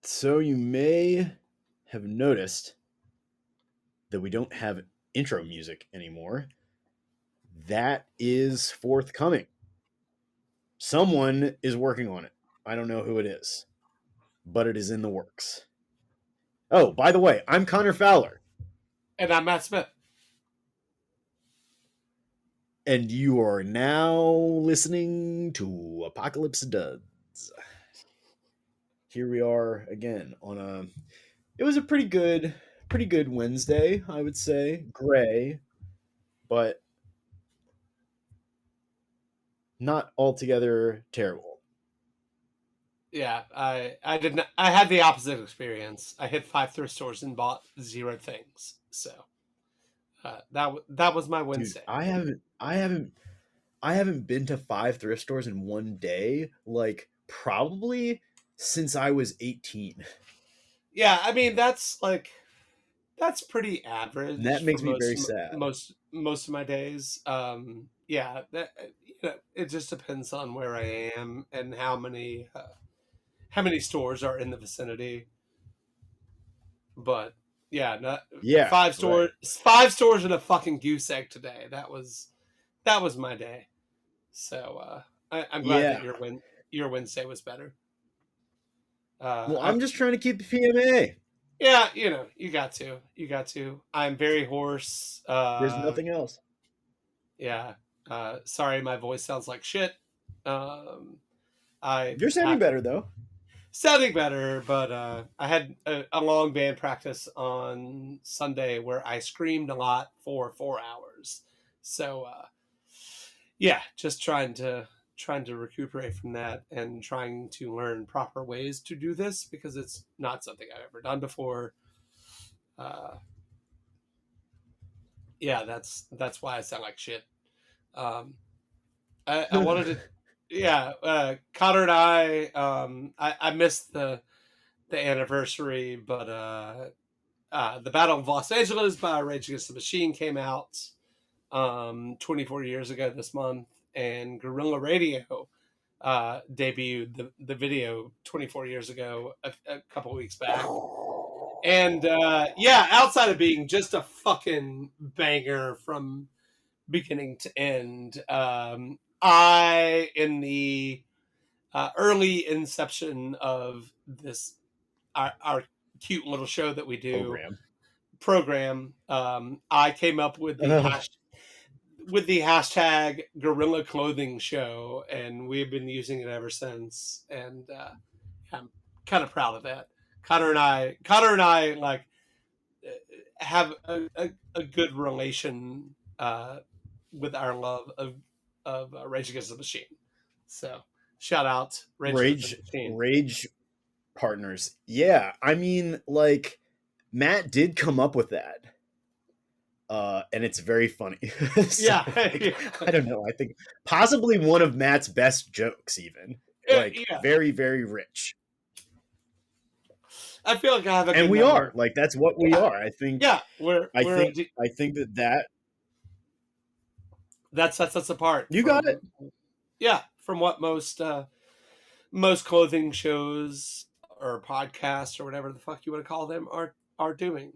So you may have noticed that we don't have intro music anymore. That is forthcoming. Someone is working on it. I don't know who it is, but it is in the works. Oh, by the way, I'm Connor Fowler. And I'm Matt Smith. And you are now listening to Apocalypse Duds. Here we are again on a. It was a pretty good Wednesday, I would say. Gray, but not altogether terrible. Yeah, I did not. I had the opposite experience. I hit 5 thrift stores and bought 0 things. So that was my Dude, Wednesday. I haven't been to 5 thrift stores in one day, like probably since I was 18. Yeah, I mean that's pretty average And that for makes me very sad. most of my days. Yeah, it just depends on where I am and how many stores are in the vicinity. But yeah, not Yeah, right. 5 stores and a fucking goose egg today. That was my day. So I'm glad that Yeah. your Wednesday was better. Well, I I'm just trying to keep the PMA. Yeah, you got to. I'm very hoarse. There's nothing else. Yeah. Sorry, my voice sounds like shit. Um, I You're sounding ha- better though. Sounding better, but I had a long band practice on Sunday where I screamed a lot for 4 hours. So yeah, just trying to recuperate from that and trying to learn proper ways to do this because it's not something I've ever done before. Uh, yeah, that's why I sound like shit. Um, I wanted to, yeah. Connor and I missed the anniversary, but the Battle of Los Angeles by Rage Against the Machine came out 24 years ago this month, and Guerrilla Radio debuted the video 24 years ago, a couple weeks back. And yeah, outside of being just a fucking banger from beginning to end, I, in the early inception of this, our cute little show that we do, program, I came up with the hashtag Gorilla Clothing Show, and we've been using it ever since. And I'm kind of proud of that. Connor and I like have a good relation with our love of Rage Against the Machine. So shout out Rage Against the Machine. Rage partners. Yeah, I mean, like Matt did come up with that. And it's very funny. So, Yeah. I don't know. I think possibly one of Matt's best jokes, even like Yeah. very, very rich. I feel like I have a and good we number. are like that's what we are. I think. Yeah, I think that sets us apart. You got it. Yeah, from what most clothing shows or podcasts or whatever the fuck you want to call them are doing.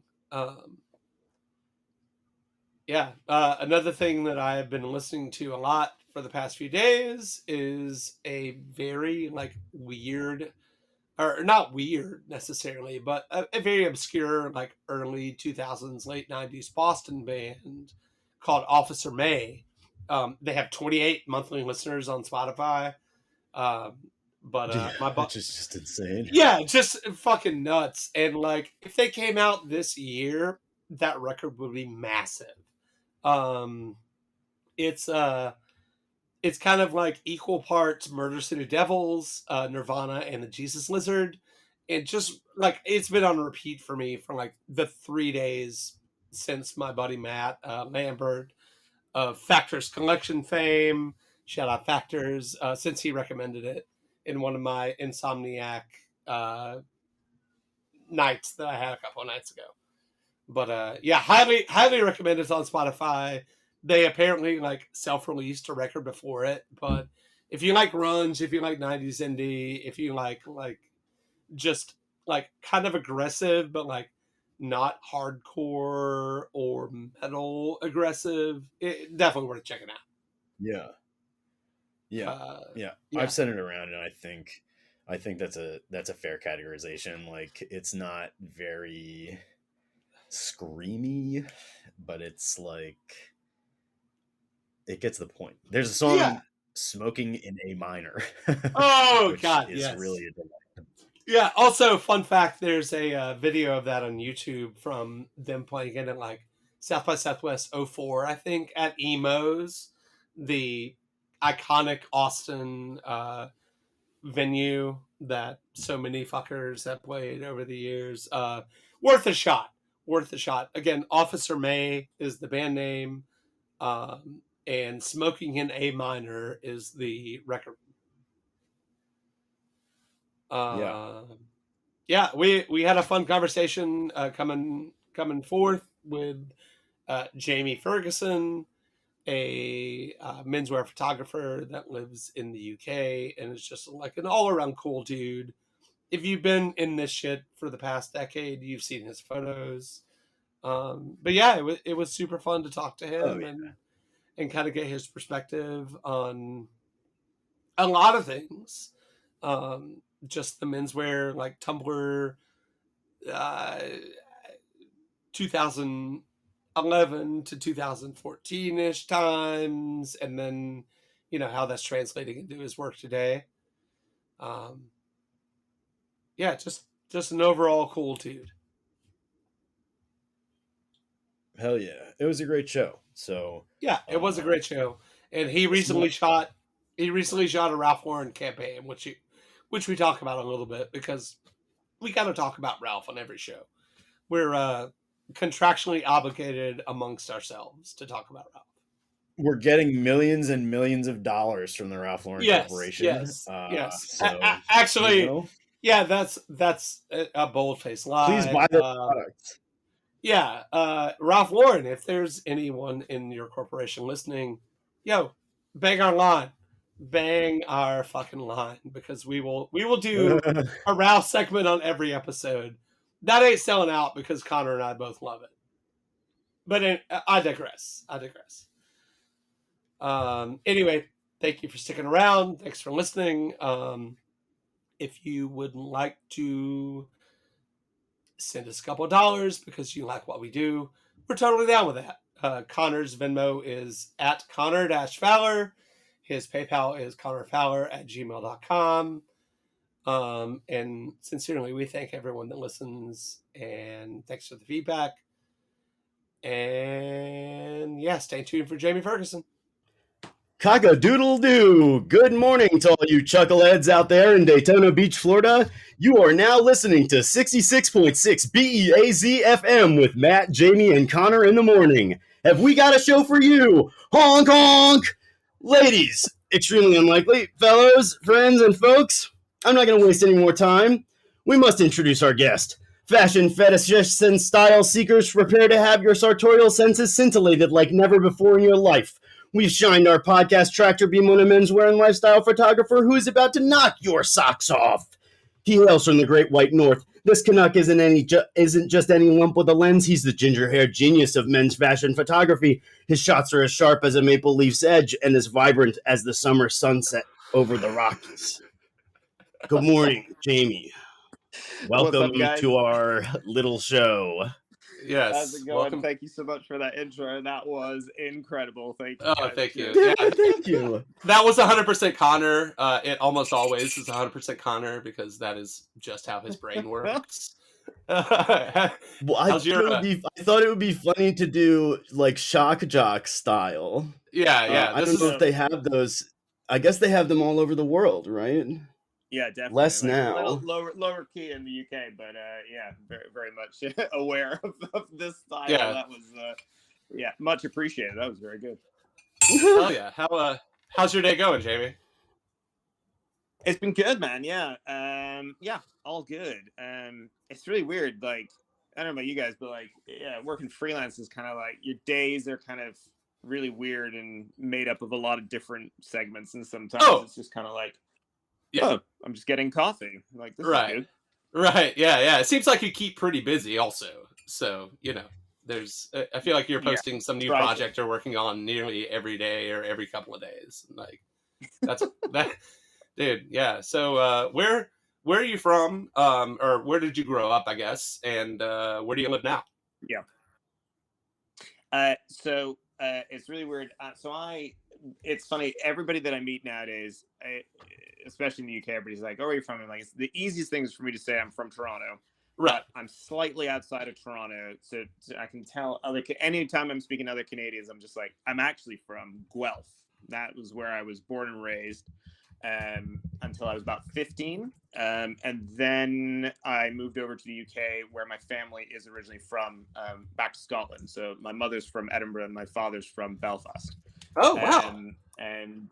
Yeah, another thing that I have been listening to a lot for the past few days is a very like weird, or not weird necessarily, but a very obscure like early 2000s, late 90s Boston band called Officer May. They have 28 monthly listeners on Spotify. But which is just insane. Yeah, just fucking nuts. And like, if they came out this year, that record would be massive. Um, it's kind of like equal parts Murder City Devils, Nirvana, and the Jesus Lizard. It just like it's been on repeat for me for like the 3 days since my buddy Matt Lambert of Factors Collection fame, shout out Factors, since he recommended it in one of my Insomniac nights that I had a couple of nights ago. But yeah, highly recommend it on Spotify. They apparently like self-released a record before it, but if you like grunge, if you like 90s indie, if you like just like kind of aggressive, but like not hardcore or metal aggressive. Definitely worth checking out. Yeah. Yeah. Yeah. I've Yeah, sent it around, and I think that's a fair categorization. Like, it's not very screamy, but it's like it gets the point. There's a yeah. song "Smoking in A Minor," Oh which God, is yes. really a delight. Yeah. Also, fun fact: there's a video of that on YouTube from them playing it at like South by Southwest '04, I think, at Emo's, the iconic Austin venue that so many fuckers have played over the years. Worth a shot. Worth a shot. Again, Officer May is the band name, and Smoking in A Minor is the record. Yeah. Uh, yeah, we had a fun conversation coming forth with Jamie Ferguson, a menswear photographer that lives in the UK and is just like an all around cool dude. If you've been in this shit for the past decade, you've seen his photos. But yeah, it was super fun to talk to Oh him yeah. and kind of get his perspective on a lot of things. Just the menswear, like Tumblr, uh, 2011 to 2014 ish times, and then how that's translating into his work today. Um, yeah, just an overall cool dude. Hell yeah. It was a great show. So, Yeah, it was a great show, and he small. recently shot a Ralph Lauren campaign, which we talk about a little bit because we kind of talk about Ralph on every show. We're contractually obligated amongst ourselves to talk about Ralph. We're getting millions and millions of dollars from the Ralph Lauren Yes, Corporation. yes, yes. So, Actually, yeah, that's a bold faced please lie. buy their products. Yeah, Ralph Lauren. If there's anyone in your corporation listening, yo, bang our line, bang our fucking line, because we will do a Ralph segment on every episode. That ain't selling out because Connor and I both love it. But I digress. I digress. Anyway, thank you for sticking around. Thanks for listening. If you would like to send us a couple of dollars because you like what we do, we're totally down with that. Connor's Venmo is at Connor-Fowler. His PayPal is connorfowler@gmail.com. And sincerely, we thank everyone that listens, and thanks for the feedback. And yeah, stay tuned for Jamie Ferguson. Cock-a-doodle-doo! Good morning to all you chuckleheads out there in Daytona Beach, Florida. You are now listening to 66.6 BEAZ FM with Matt, Jamie, and Connor in the morning. Have we got a show for you? Honk honk! Ladies, extremely unlikely. Fellows, friends, and folks, I'm not going to waste any more time. We must introduce our guest. Fashion fetishists and style seekers, prepare to have your sartorial senses scintillated like never before in your life. We've shined our podcast tractor beam on a menswear and lifestyle photographer who is about to knock your socks off. He hails from the Great White North. This Canuck isn't just any lump with a lens. He's the ginger-haired genius of men's fashion photography. His shots are as sharp as a maple leaf's edge and as vibrant as the summer sunset over the Rockies. Good morning, Jamie. What's Welcome up, guys? to our little show. Yes, How's it going? welcome. Thank you so much for that intro. That was incredible. Thank you. Oh, guys. thank you. Yeah, Yeah, thank you. that was 100% Connor. It almost always is 100% Connor because that is just how his brain works. Well, I thought it would be funny to do like shock jock style. Yeah. I don't know if they have those. I guess they have them all over the world, right? Yeah, definitely. Less like now. A little lower key in the UK, but yeah, very, very much aware of this style. Yeah. That was much appreciated. That was very good. Oh yeah. How's your day going, Jamie? It's been good, man. Yeah. Yeah, all good. It's really weird. Like, I don't know about you guys, but like, yeah, working freelance is kind of like your days are kind of really weird and made up of a lot of different segments, and sometimes it's just kind of like, oh, I'm just getting coffee. Like, this is good. Right. Yeah. Yeah. It seems like you keep pretty busy also. So, there's, I feel like you're Yeah, posting some new try to. project you're working on nearly every day or every couple of days. Like, that's that, dude. Yeah. So, where are you from? Or where did you grow up, I guess? And, where do you live now? Yeah. It's really weird. It's funny. Everybody that I meet nowadays, especially in the UK, everybody's like, "Oh, where are you from?" And like, it's the easiest thing is for me to say I'm from Toronto, Right. but I'm slightly outside of Toronto, so I can tell anytime I'm speaking to other Canadians, I'm just like, I'm actually from Guelph. That was where I was born and raised until I was about 15. And then I moved over to the UK, where my family is originally from, back to Scotland. So my mother's from Edinburgh and my father's from Belfast. Oh, wow. And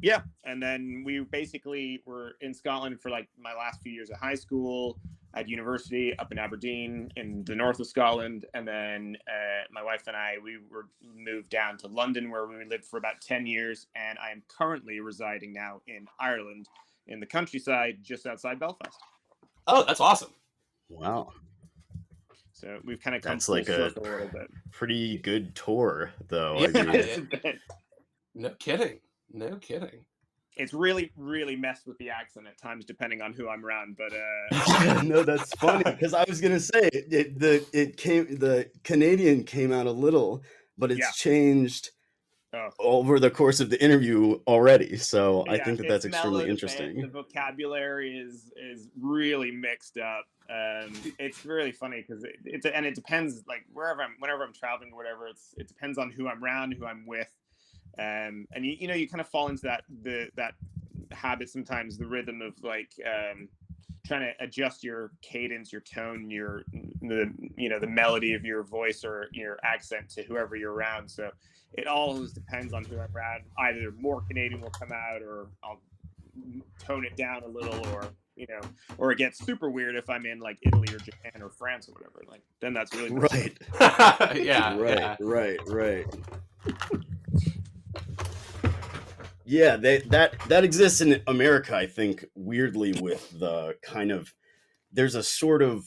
yeah, and then we basically were in Scotland for like my last few years of high school, at university up in Aberdeen in the north of Scotland, and then my wife and I we were moved down to London, where we lived for about 10 years, and I am currently residing now in Ireland, in the countryside just outside Belfast. Oh, that's awesome. Wow. So we've kind of come That's full like a circle a little bit. pretty good tour, though. Yeah, I mean, it's a bit. No kidding. No kidding. It's really, really messed with the accent at times, depending on who I'm around. But yeah, no, that's funny because I was gonna say the Canadian came out a little, but yeah, it's changed oh, over the course of the interview already. So I yeah, think that it's that's extremely mellowed a bit. The interesting. vocabulary is really mixed up. It's really funny because it depends, like whenever I'm traveling or whatever. It depends on who I'm around, who I'm with. And you kind of fall into that habit sometimes, the rhythm of like trying to adjust your cadence, your tone, the melody of your voice or your accent to whoever you're around. So it always depends on who I'm around. Either more Canadian will come out, or I'll tone it down a little, or it gets super weird if I'm in like Italy or Japan or France or whatever. Like then that's really messed Right, Yeah. right, Yeah. right. Yeah, that exists in America, I think, weirdly, with the kind of there's a sort of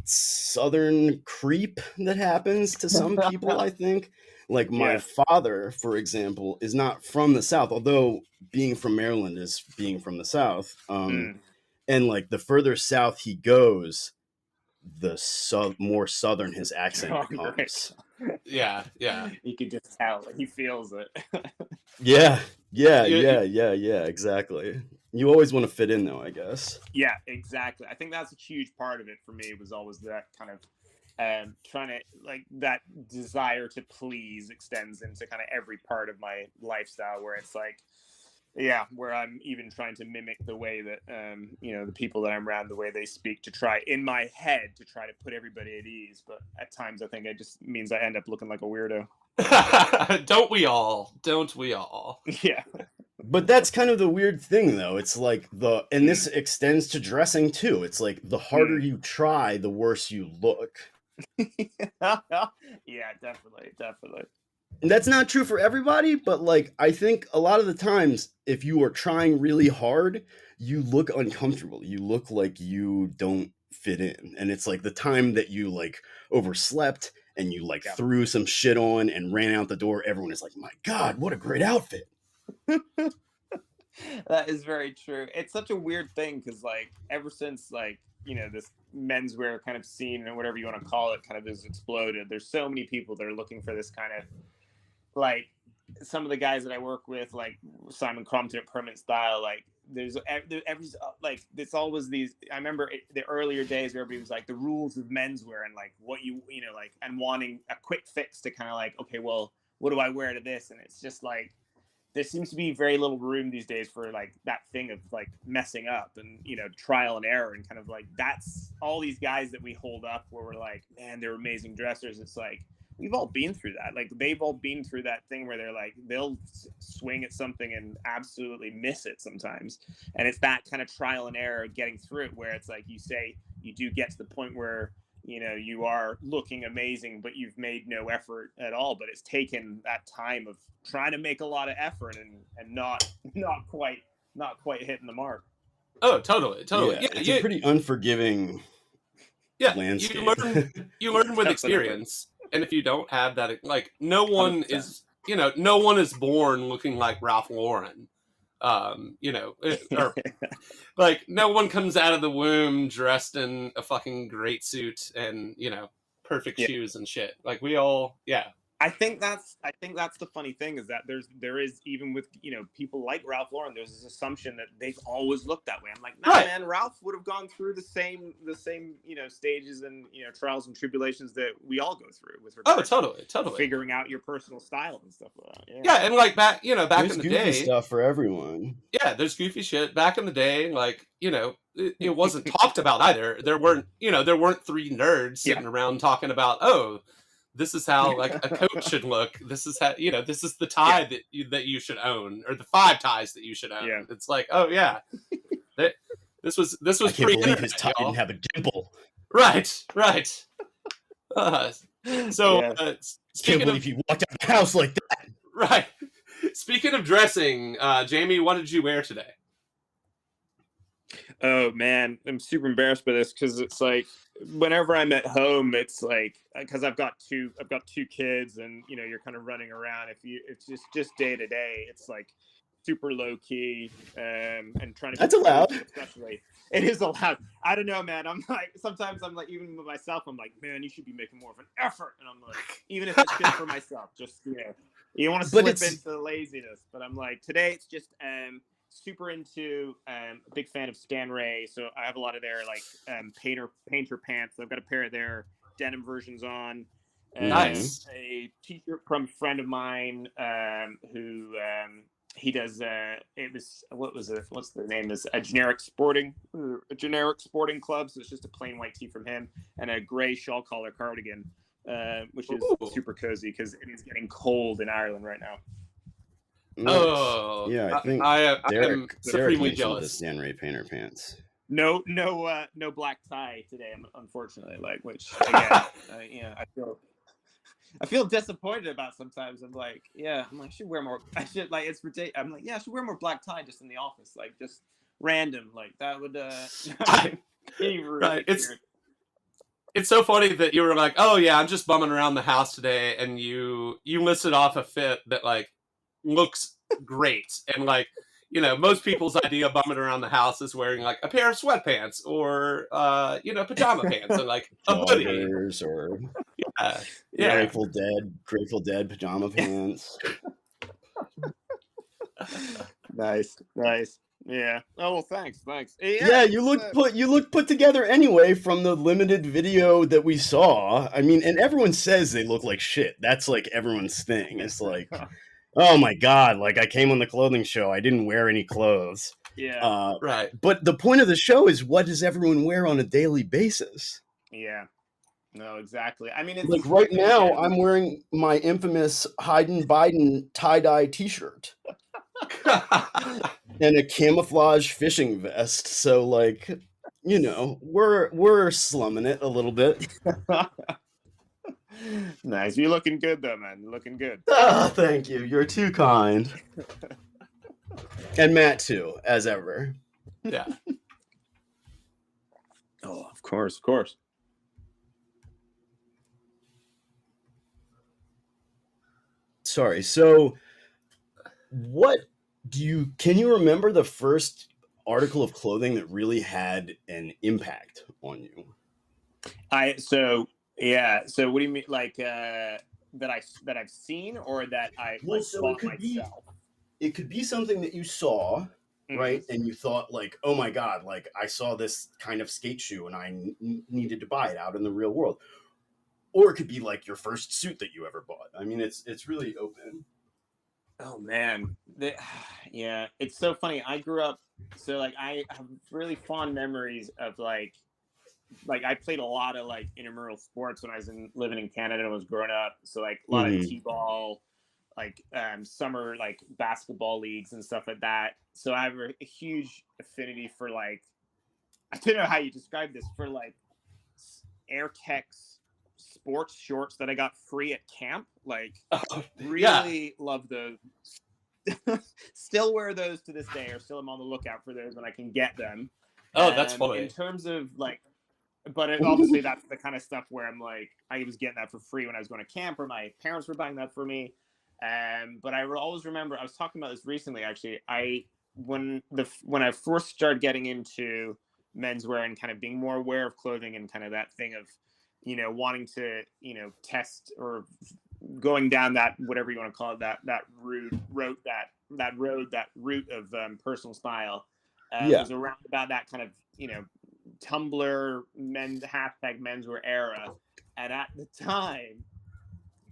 southern creep that happens to some people, up. I think. Like my Yeah. father, for example, is not from the South, although being from Maryland is being from the South. Mm. And like the further south he goes, the more southern his accent Stronger. becomes. Yeah. Yeah. You can just tell he feels it. Yeah, You, exactly. You always want to fit in, though, I guess. Yeah, exactly. I think that's a huge part of it for me, was always that kind of trying to, like, that desire to please extends into kind of every part of my lifestyle, where it's like, yeah, where I'm even trying to mimic the way that the people that I'm around, the way they speak, to try in my head to try to put everybody at ease. But at times I think it just means I end up looking like a weirdo. don't we all? Don't we all? Yeah. But that's kind of the weird thing, though. It's like and this extends to dressing too. It's like the harder you try, the worse you look. Yeah, definitely. And that's not true for everybody, but like I think a lot of the times, if you are trying really hard, you look uncomfortable. You look like you don't fit in. And it's like the time that you like overslept and you like Yeah. threw some shit on and ran out the door, everyone is like, my God, what a great outfit. That is very true. It's such a weird thing because, like, ever since, like, this menswear kind of scene, or whatever you want to call it, kind of has exploded. There's so many people that are looking for this kind of, like, some of the guys that I work with, like Simon Crompton at Permanent Style, like, there's every like, it's always these. I remember the earlier days where everybody was like the rules of menswear, and like what like, and wanting a quick fix to kind of like, okay, well, what do I wear to this? And it's just like, there seems to be very little room these days for like that thing of like messing up and trial and error, and kind of like, that's all these guys that we hold up where we're like, man, they're amazing dressers. It's like, we've all been through that. Like, they've all been through that thing where they're like, they'll swing at something and absolutely miss it sometimes. And it's that kind of trial and error getting through it, where it's like, you say you do get to the point where you are looking amazing, but you've made no effort at all. But it's taken that time of trying to make a lot of effort and not quite hitting the mark. Oh, totally. Yeah, it's a pretty unforgiving landscape. You learn with experience, and if you don't have that, like no one 100%. is, no one is born looking like Ralph Lauren. Or like no one comes out of the womb dressed in a fucking great suit and perfect Yeah. shoes and shit. Like we all, I think that's the funny thing is that there is even with people like Ralph Lauren, there's this assumption that they've always looked that way. I'm like, nah, Right. man, Ralph would have gone through the same stages and trials and tribulations that we all go through with regards totally to figuring out your personal style and stuff like that. Yeah, and like back There's in the goofy day, stuff for everyone. Yeah, there's goofy shit back in the day. Like it wasn't talked about either. There weren't three nerds sitting around talking about, oh, this is how like a coat should look. This is how this is the tie that you should own, or the 5 ties that you should own. Yeah. It's like, oh yeah, this was I can't believe his tie didn't have a dimple. Right. Can't believe he walked out of the house like that. Right. Speaking of dressing, Jamie, what did you wear today? Oh man, I'm super embarrassed by this because it's like whenever I'm at home, it's like because I've got two kids and you're kind of running around. It's just day to day. It's like super low key and trying to. That's allowed. Especially, it is allowed. I don't know, man. I'm like sometimes I'm like even with myself. I'm like, man, you should be making more of an effort. And I'm like, even if it's just for myself, just you want to slip into the laziness. But I'm like today it's just super into a big fan of Stan Ray, so I have a lot of their like painter pants. I've got a pair of their denim versions on. Nice. A t-shirt from a friend of mine who he does what's the name, is a generic sporting club, so it's just a plain white tee from him and a gray shawl collar cardigan, which is super cozy because it is getting cold in Ireland right now. Oh, yeah, I think I'm supremely jealous. The jealous. Stan Ray Painter Pants. No black tie today, unfortunately. Like, which again, I feel disappointed about sometimes. I'm like, I should wear more. I should like it's ridiculous. I'm like, I should wear more black tie just in the office, like just random, like that would. Right. It's so funny that you were like, oh yeah, I'm just bumming around the house today, and you listed off a fit that like looks great, and like most people's idea of bumming around the house is wearing like a pair of sweatpants or pajama pants and like a hoodie or yeah. Grateful Dead pajama pants. Nice. Yeah. Oh well, thanks. Yeah, you look put together anyway from the limited video that we saw. I mean, and everyone says they look like shit. That's like everyone's thing. It's like, oh my god, like I came on the clothing show, I didn't wear any clothes. Yeah. Right. But the point of the show is, what does everyone wear on a daily basis? Yeah. No, exactly. I mean, it's like right now I'm wearing my infamous Hayden Biden tie-dye t-shirt. And a camouflage fishing vest. So like, we're slumming it a little bit. Nice. You're looking good though, man. You're looking good. Oh, thank you. You're too kind. And Matt too, as ever. Yeah. Oh, of course. Sorry. So can you remember the first article of clothing that really had an impact on you? So what do you mean, like that I've seen, or that I bought myself? It could be something that you saw, right? And you thought like, oh my god, like I saw this kind of skate shoe and I needed to buy it out in the real world. Or it could be like your first suit that you ever bought. I mean, it's really open. Oh man, it's so funny. I grew up, so like I have really fond memories of like I played a lot of like intramural sports when I was living in Canada and was growing up. So like a lot of t-ball, like summer like basketball leagues and stuff like that. So I have a huge affinity for like, I don't know how you describe this, for like Airtex sports shorts that I got free at camp. Like really love those. still wear those to this day, or still am on the lookout for those when I can get them. Oh, that's In funny. terms of like, but obviously that's the kind of stuff where I'm like, I was getting that for free when I was going to camp, or my parents were buying that for me. But I always remember, I was talking about this recently, actually. When I first started getting into menswear and kind of being more aware of clothing and kind of that thing of, wanting to, test or going down that, whatever you want to call it, that route of personal style, was around about that kind of, Tumblr hashtag menswear era. And at the time,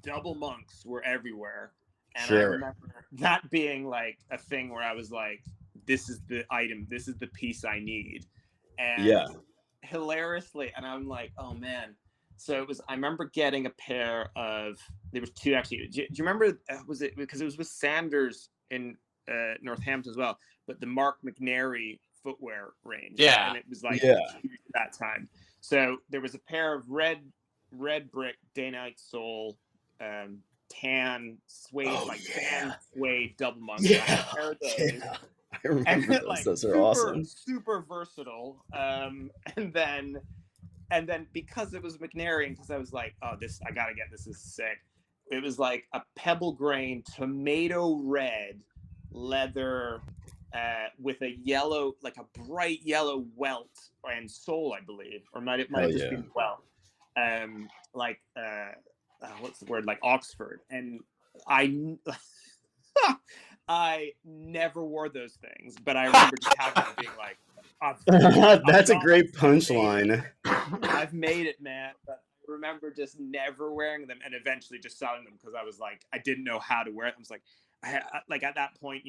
double monks were everywhere. And I remember that being like a thing where I was like, this is the item, this is the piece I need. And hilariously, and I'm like, oh man. So I remember getting a pair of, there was two actually. Do you remember, was it, because it was with Sanders in Northampton as well, but the Mark McNary footwear range. Yeah. And it was like huge at that time. So there was a pair of red brick day-night sole, tan suede, tan suede double monk. Yeah. I had a pair of those. I remember those. Like, those are awesome. Super versatile. And then because it was McNary, and because I was like, oh, I gotta get this, is sick. It was like a pebble grain tomato red leather with a yellow, like a bright yellow welt and sole, I believe, or might have just been welt. What's the word? Like Oxford. And I never wore those things, but I remember just having them being like, that's a great punchline. I've made it, man. But I remember just never wearing them, and eventually just selling them because I was like, I didn't know how to wear it. I was like, like at that point,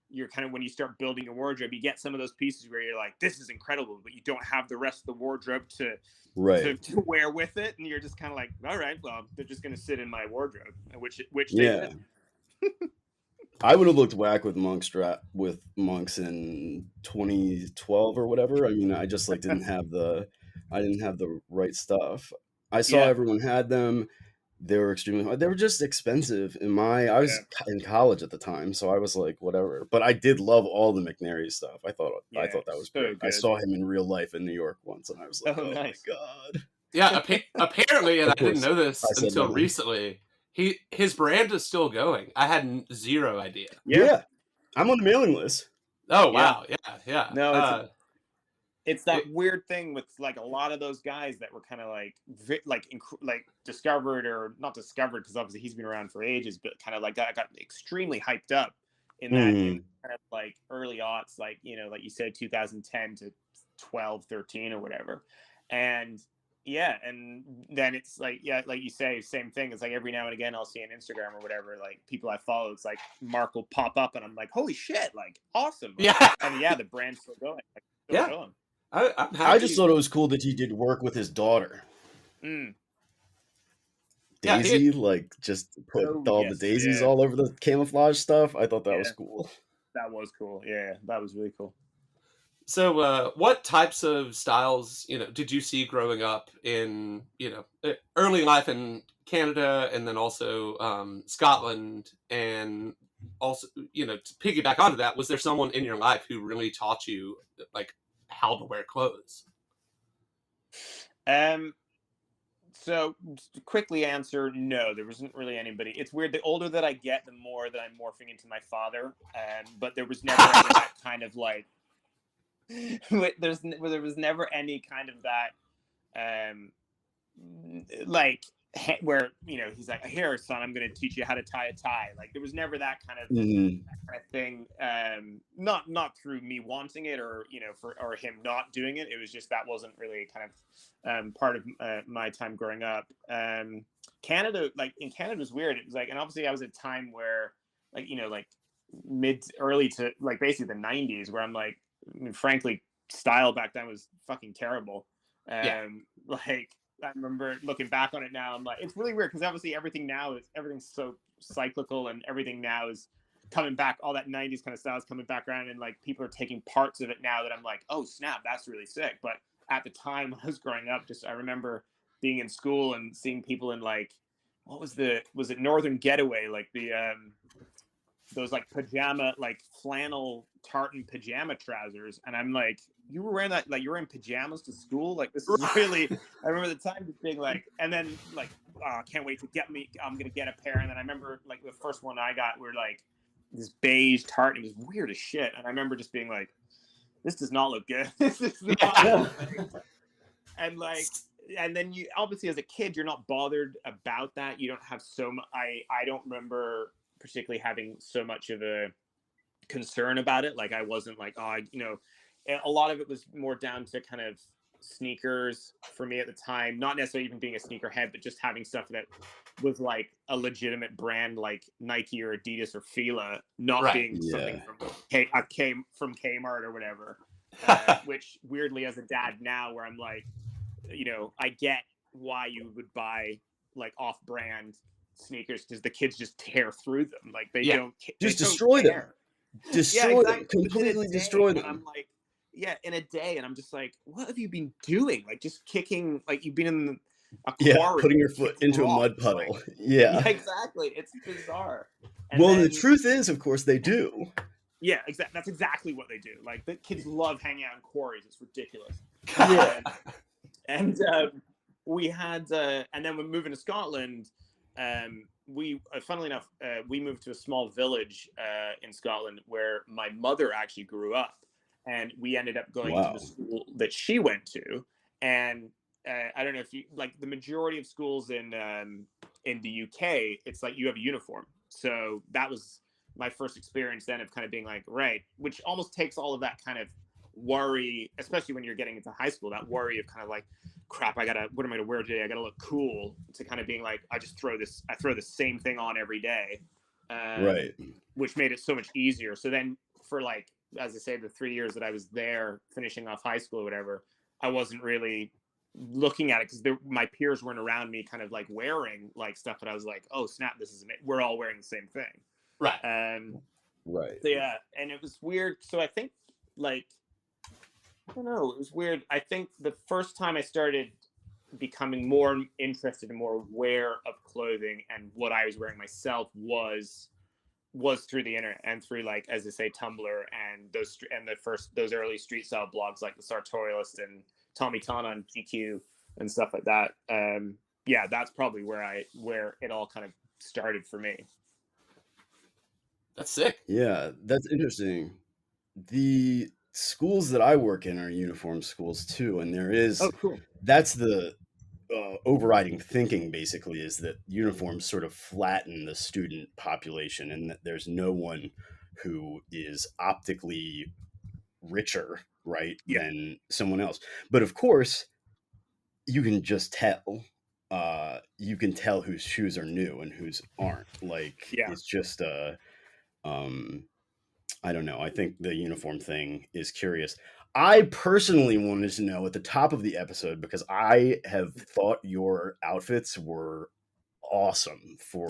you're kind of, when you start building your wardrobe, you get some of those pieces where you're like, this is incredible, but you don't have the rest of the wardrobe to wear with it, and you're just kind of like, all right, well, they're just going to sit in my wardrobe, which they did. I would have looked whack with monks in 2012 or whatever. I mean, I just like didn't have the right stuff. I saw everyone had them. They were extremely hard. They were just expensive. I was in college at the time, so I was like, whatever. But I did love all the McNary stuff. I thought that was great. I saw him in real life in New York once, and I was like, oh nice. My god. Yeah, apparently, and I didn't know this until recently, his brand is still going. I had zero idea. Yeah. I'm on the mailing list. Oh wow, yeah. No, it's that weird thing with like a lot of those guys that were kind of like discovered, or not discovered, because obviously he's been around for ages, but kind of like got extremely hyped up in that in kind of like early aughts, like like you said, 2010 to 12, 13 or whatever, and and then it's like like you say, same thing. It's like every now and again I'll see on Instagram or whatever, like people I follow, it's like Mark will pop up, and I'm like, holy shit, like awesome, and the brand's still going, going. I just thought it was cool that he did work with his daughter. Daisy, just put all the daisies all over the camouflage stuff. I thought that was cool. That was cool. Yeah, that was really cool. So what types of styles, did you see growing up in, early life in Canada, and then also Scotland, and also, to piggyback onto that, was there someone in your life who really taught you like how to wear clothes? So to quickly answer, no, there wasn't really anybody. It's weird. The older that I get, the more that I'm morphing into my father. But there was never any that kind of like, there was never any kind of that, where he's like, here son, I'm going to teach you how to tie a tie. Like there was never that kind of, thing, not through me wanting it, or or him not doing it. It was just that wasn't really kind of part of my time growing up. Canada, like in Canada was weird. It was like, and obviously I was at a time where like early to like basically the 90s, where I'm like, I mean, frankly, style back then was fucking terrible. Like I remember looking back on it now, I'm like, it's really weird, because obviously everything's so cyclical, and everything now is coming back. All that 90s kind of style is coming back around, and like people are taking parts of it now that I'm like, oh snap, that's really sick. But at the time when I was growing up, I remember being in school and seeing people in like, was it Northern Getaway, like the those like pajama, like flannel tartan pajama trousers, and I'm like, you were wearing that, like you were in pajamas to school, like this is really. I remember the time just being like, and then like, can't wait to I'm gonna get a pair, and then I remember like the first one I got were like this beige tartan. It was weird as shit, and I remember just being like, this does not look good. This is not and like, and then you obviously as a kid you're not bothered about that. You don't have so much. I don't remember particularly having so much of a concern about it. Like I wasn't like, a lot of it was more down to kind of sneakers for me at the time, not necessarily even being a sneakerhead, but just having stuff that was like a legitimate brand like Nike or Adidas or Fila, not being something from Kmart or whatever. Which weirdly as a dad now, where I'm like, I get why you would buy like off-brand sneakers, because the kids just tear through them. Like they don't just destroy them. Destroy them, completely destroy them. And I'm like, in a day, and I'm just like, what have you been doing? Like just kicking, like you've been in a quarry, putting your foot into a mud puddle. Like, exactly. It's bizarre. And well, the truth is, of course, they do. Yeah, exactly. That's exactly what they do. Like the kids love hanging out in quarries. It's ridiculous. And we had, and then when moving to Scotland, we, funnily enough, we moved to a small village in Scotland where my mother actually grew up, and we ended up going to the school that she went to. And I don't know if you like the majority of schools in the UK, it's like you have a uniform. So that was my first experience then of kind of being like, right, which almost takes all of that kind of worry, especially when you're getting into high school, that worry of kind of like, crap, what am I gonna wear today? I gotta look cool, to kind of being like, I throw the same thing on every day, right, which made it so much easier. So then for like, as I say, the 3 years that I was there finishing off high school or whatever, I wasn't really looking at it because my peers weren't around me kind of like wearing like stuff, but I was like, oh snap, we're all wearing the same thing. Right. Right. So yeah, and it was weird. So I think like, I don't know, it was weird. I think the first time I started becoming more interested and more aware of clothing and what I was wearing myself was through the internet and through, like, as I say, Tumblr and those early street style blogs like the Sartorialist and Tommy Tana and GQ and stuff like that. That's probably where it all kind of started for me. That's sick. Yeah, that's interesting. The schools that I work in are uniform schools too, and there is cool. That's the overriding thinking basically, is that uniforms sort of flatten the student population, and that there's no one who is optically richer, right, than someone else. But of course, you can just tell. You can tell whose shoes are new and whose aren't. Like, it's just I don't know. I think the uniform thing is curious. I personally wanted to know at the top of the episode, because I have thought your outfits were awesome for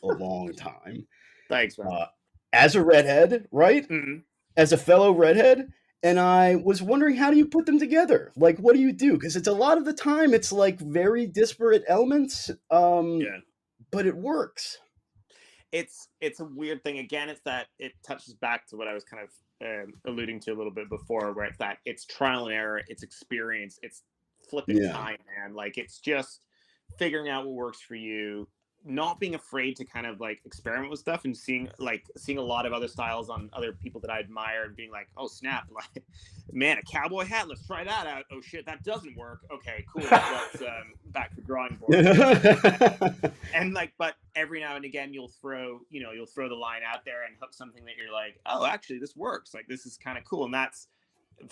a long time. Thanks, man. As a redhead, right? Mm-hmm. As a fellow redhead. And I was wondering, how do you put them together? Like, what do you do? Because it's a lot of the time, it's like very disparate elements. But it works. It's a weird thing. Again, it's that it touches back to what I was kind of alluding to a little bit before, where it's trial and error, it's experience, it's flipping time, man. Like, it's just figuring out what works for you, not being afraid to kind of like experiment with stuff, and seeing a lot of other styles on other people that I admire and being like, oh snap, like, man, a cowboy hat, let's try that out. Oh shit, that doesn't work. Okay, cool. Let's back to drawing board. And like, but every now and again you'll throw the line out there and hook something that you're like, oh, actually this works. Like, this is kind of cool. And that's,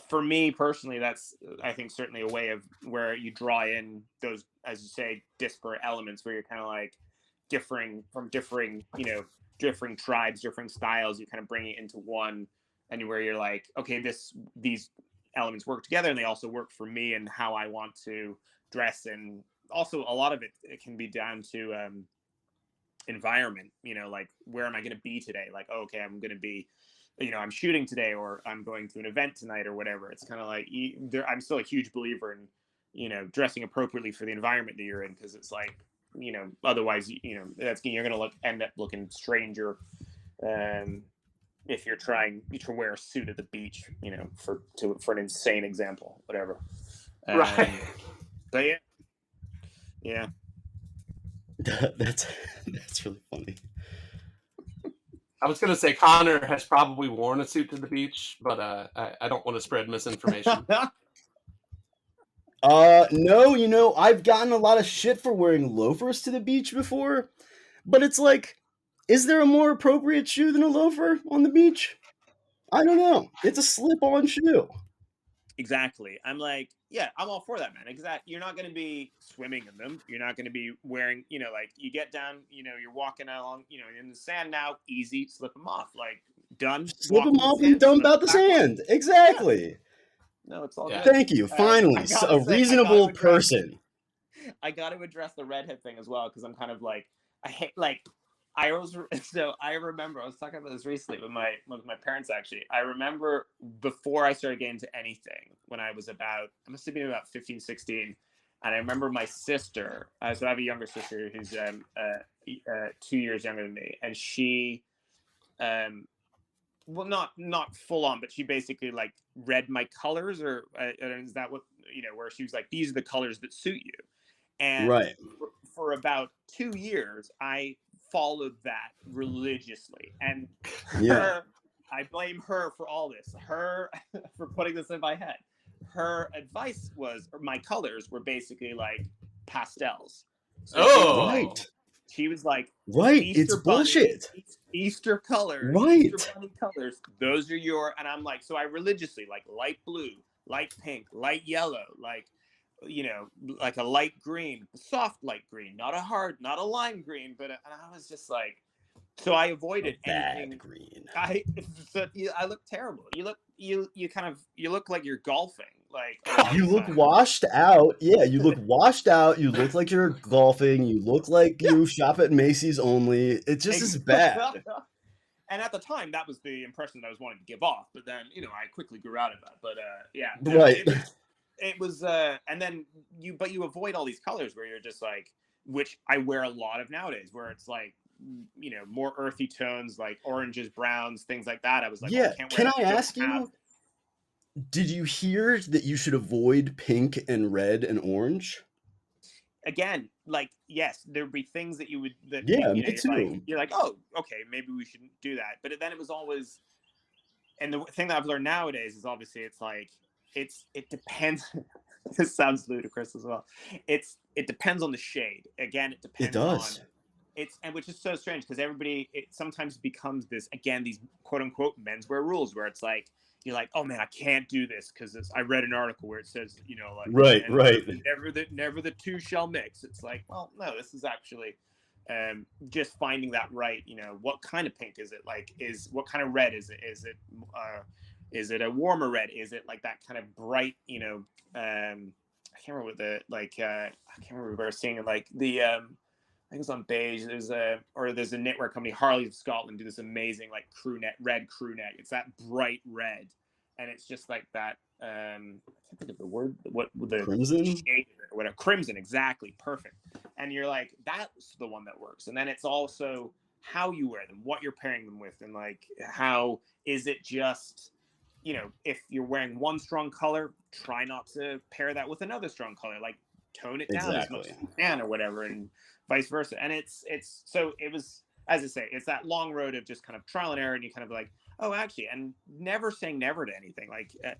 for me personally, that's, I think, certainly a way of where you draw in those, as you say, disparate elements, where you're kind of like differing tribes, different styles. You kind of bring it into one, and where you're like, okay, these elements work together, and they also work for me and how I want to dress. And also a lot of it can be down to environment, like, where am I going to be today? Like, oh, okay, I'm going to be, I'm shooting today, or I'm going to an event tonight, or whatever. It's kind of like, I'm still a huge believer in, dressing appropriately for the environment that you're in, because it's like, otherwise, you're going to end up looking strange or If you're trying to wear a suit at the beach, you know, for an insane example, whatever. Right. But yeah. That's really funny. I was going to say Connor has probably worn a suit to the beach, but I don't want to spread misinformation. No, you know, I've gotten a lot of shit for wearing loafers to the beach before, but it's like, is there a more appropriate shoe than a loafer on the beach? I don't know. It's a slip-on shoe. Exactly. I'm like, yeah, I'm all for that, man. Exactly. You're not going to be swimming in them. You're not going to be wearing, you know, like you get down, you know, you're walking along, you know, in the sand now, easy, slip them off. Like done. Slip Walk them in the off and sand, dump slip out them the back on. sand. Exactly. Yeah. No, it's all Yeah. good. Thank you. Finally, I gotta a say, reasonable person. I got to address the redhead thing as well because I'm kind of like, I hate like. I remember I was talking about this recently with my parents actually. I remember before I started getting into anything when I must have been about 15, 16. And I remember my sister, so I have a younger sister who's 2 years younger than me. And she, well, not full on, but she basically like read my colors or is that what, you know, where she was like, these are the colors that suit you. And Right. for about 2 years, I followed that religiously. And I blame her for all this. Her for putting this in my head. Her advice was, or my colors were basically like pastels. So right. She was like, right. Easter It's bunny, bullshit. Easter colors, right. Easter bunny colors. Those are your, and I'm like, so I religiously like light blue, light pink, light yellow, like, you know, like a light green, soft light green, not a lime green, but and I was just like, so I avoided anything. Bad green. I look terrible. You look like you're golfing. Like you look washed out. Yeah, you look washed out. You look like you're golfing. You look like you shop at Macy's only. It just is bad. And at the time, that was the impression that I was wanting to give off. But then, you know, I quickly grew out of that. But yeah, no, right. it was and then you avoid all these colors where you're just like, which I wear a lot of nowadays, where it's like, you know, more earthy tones like oranges, browns, things like that. I was like, yeah, well, can I ask you, did you hear that you should avoid pink and red and orange? Again, like, yes, there'd be things that you would me too. You're like, oh, okay, maybe we shouldn't do that. But then it was always, and the thing that I've learned nowadays is obviously it's like it depends. This sounds ludicrous as well. It depends on the shade. Again, it depends. It does. On and which is so strange because it sometimes becomes this, again, these quote unquote menswear rules where it's like, you're like, oh man, I can't do this because I read an article where it says, you know, like, right. never the two shall mix. It's like, well, no, this is actually just finding that right. You know, what kind of pink is it? Like, what kind of red is it? Is it a warmer red? Is it like that kind of bright? You know, I can't remember what I can't remember where I was seeing it. Like the I think it's on beige. There's a knitwear company, Harley of Scotland, do this amazing like red crew neck. It's that bright red, and it's just like that. I can't think of the word. What the crimson? Shade or whatever. Crimson, exactly, perfect. And you're like, that's the one that works. And then it's also how you wear them, what you're pairing them with, and like how is it just, you know, if you're wearing one strong color, try not to pair that with another strong color. Like tone it down as much as you can or whatever, and vice versa. And it's so it was, as I say, it's that long road of just kind of trial and error, and you kind of like, oh, actually, and never saying never to anything.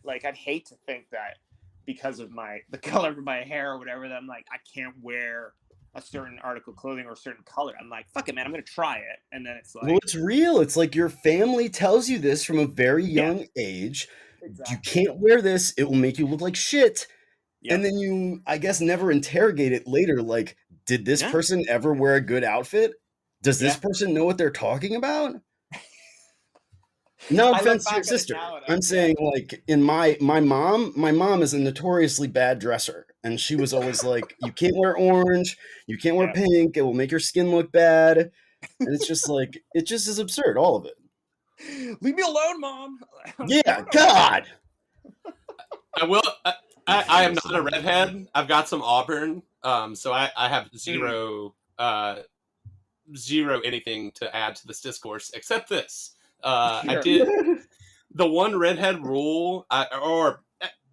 Like I'd hate to think that because of the color of my hair or whatever, that I'm like, I can't wear a certain article of clothing or a certain color. I'm like, fuck it, man, I'm gonna try it. And then it's like, well, it's real. It's like your family tells you this from a very young age. Exactly. You can't wear this, it will make you look like shit. Yep. And then you, I guess, never interrogate it later. Like, did this person ever wear a good outfit? Does this person know what they're talking about? No offense to your sister. I'm saying, like, in my mom is a notoriously bad dresser. And she was always like, you can't wear orange, you can't wear pink, it will make your skin look bad. And it's just like, it just is absurd, all of it. Leave me alone, Mom. Yeah, God. I am not a redhead. I've got some auburn, so I have zero zero anything to add to this discourse except this. I Sure. did the one redhead rule, or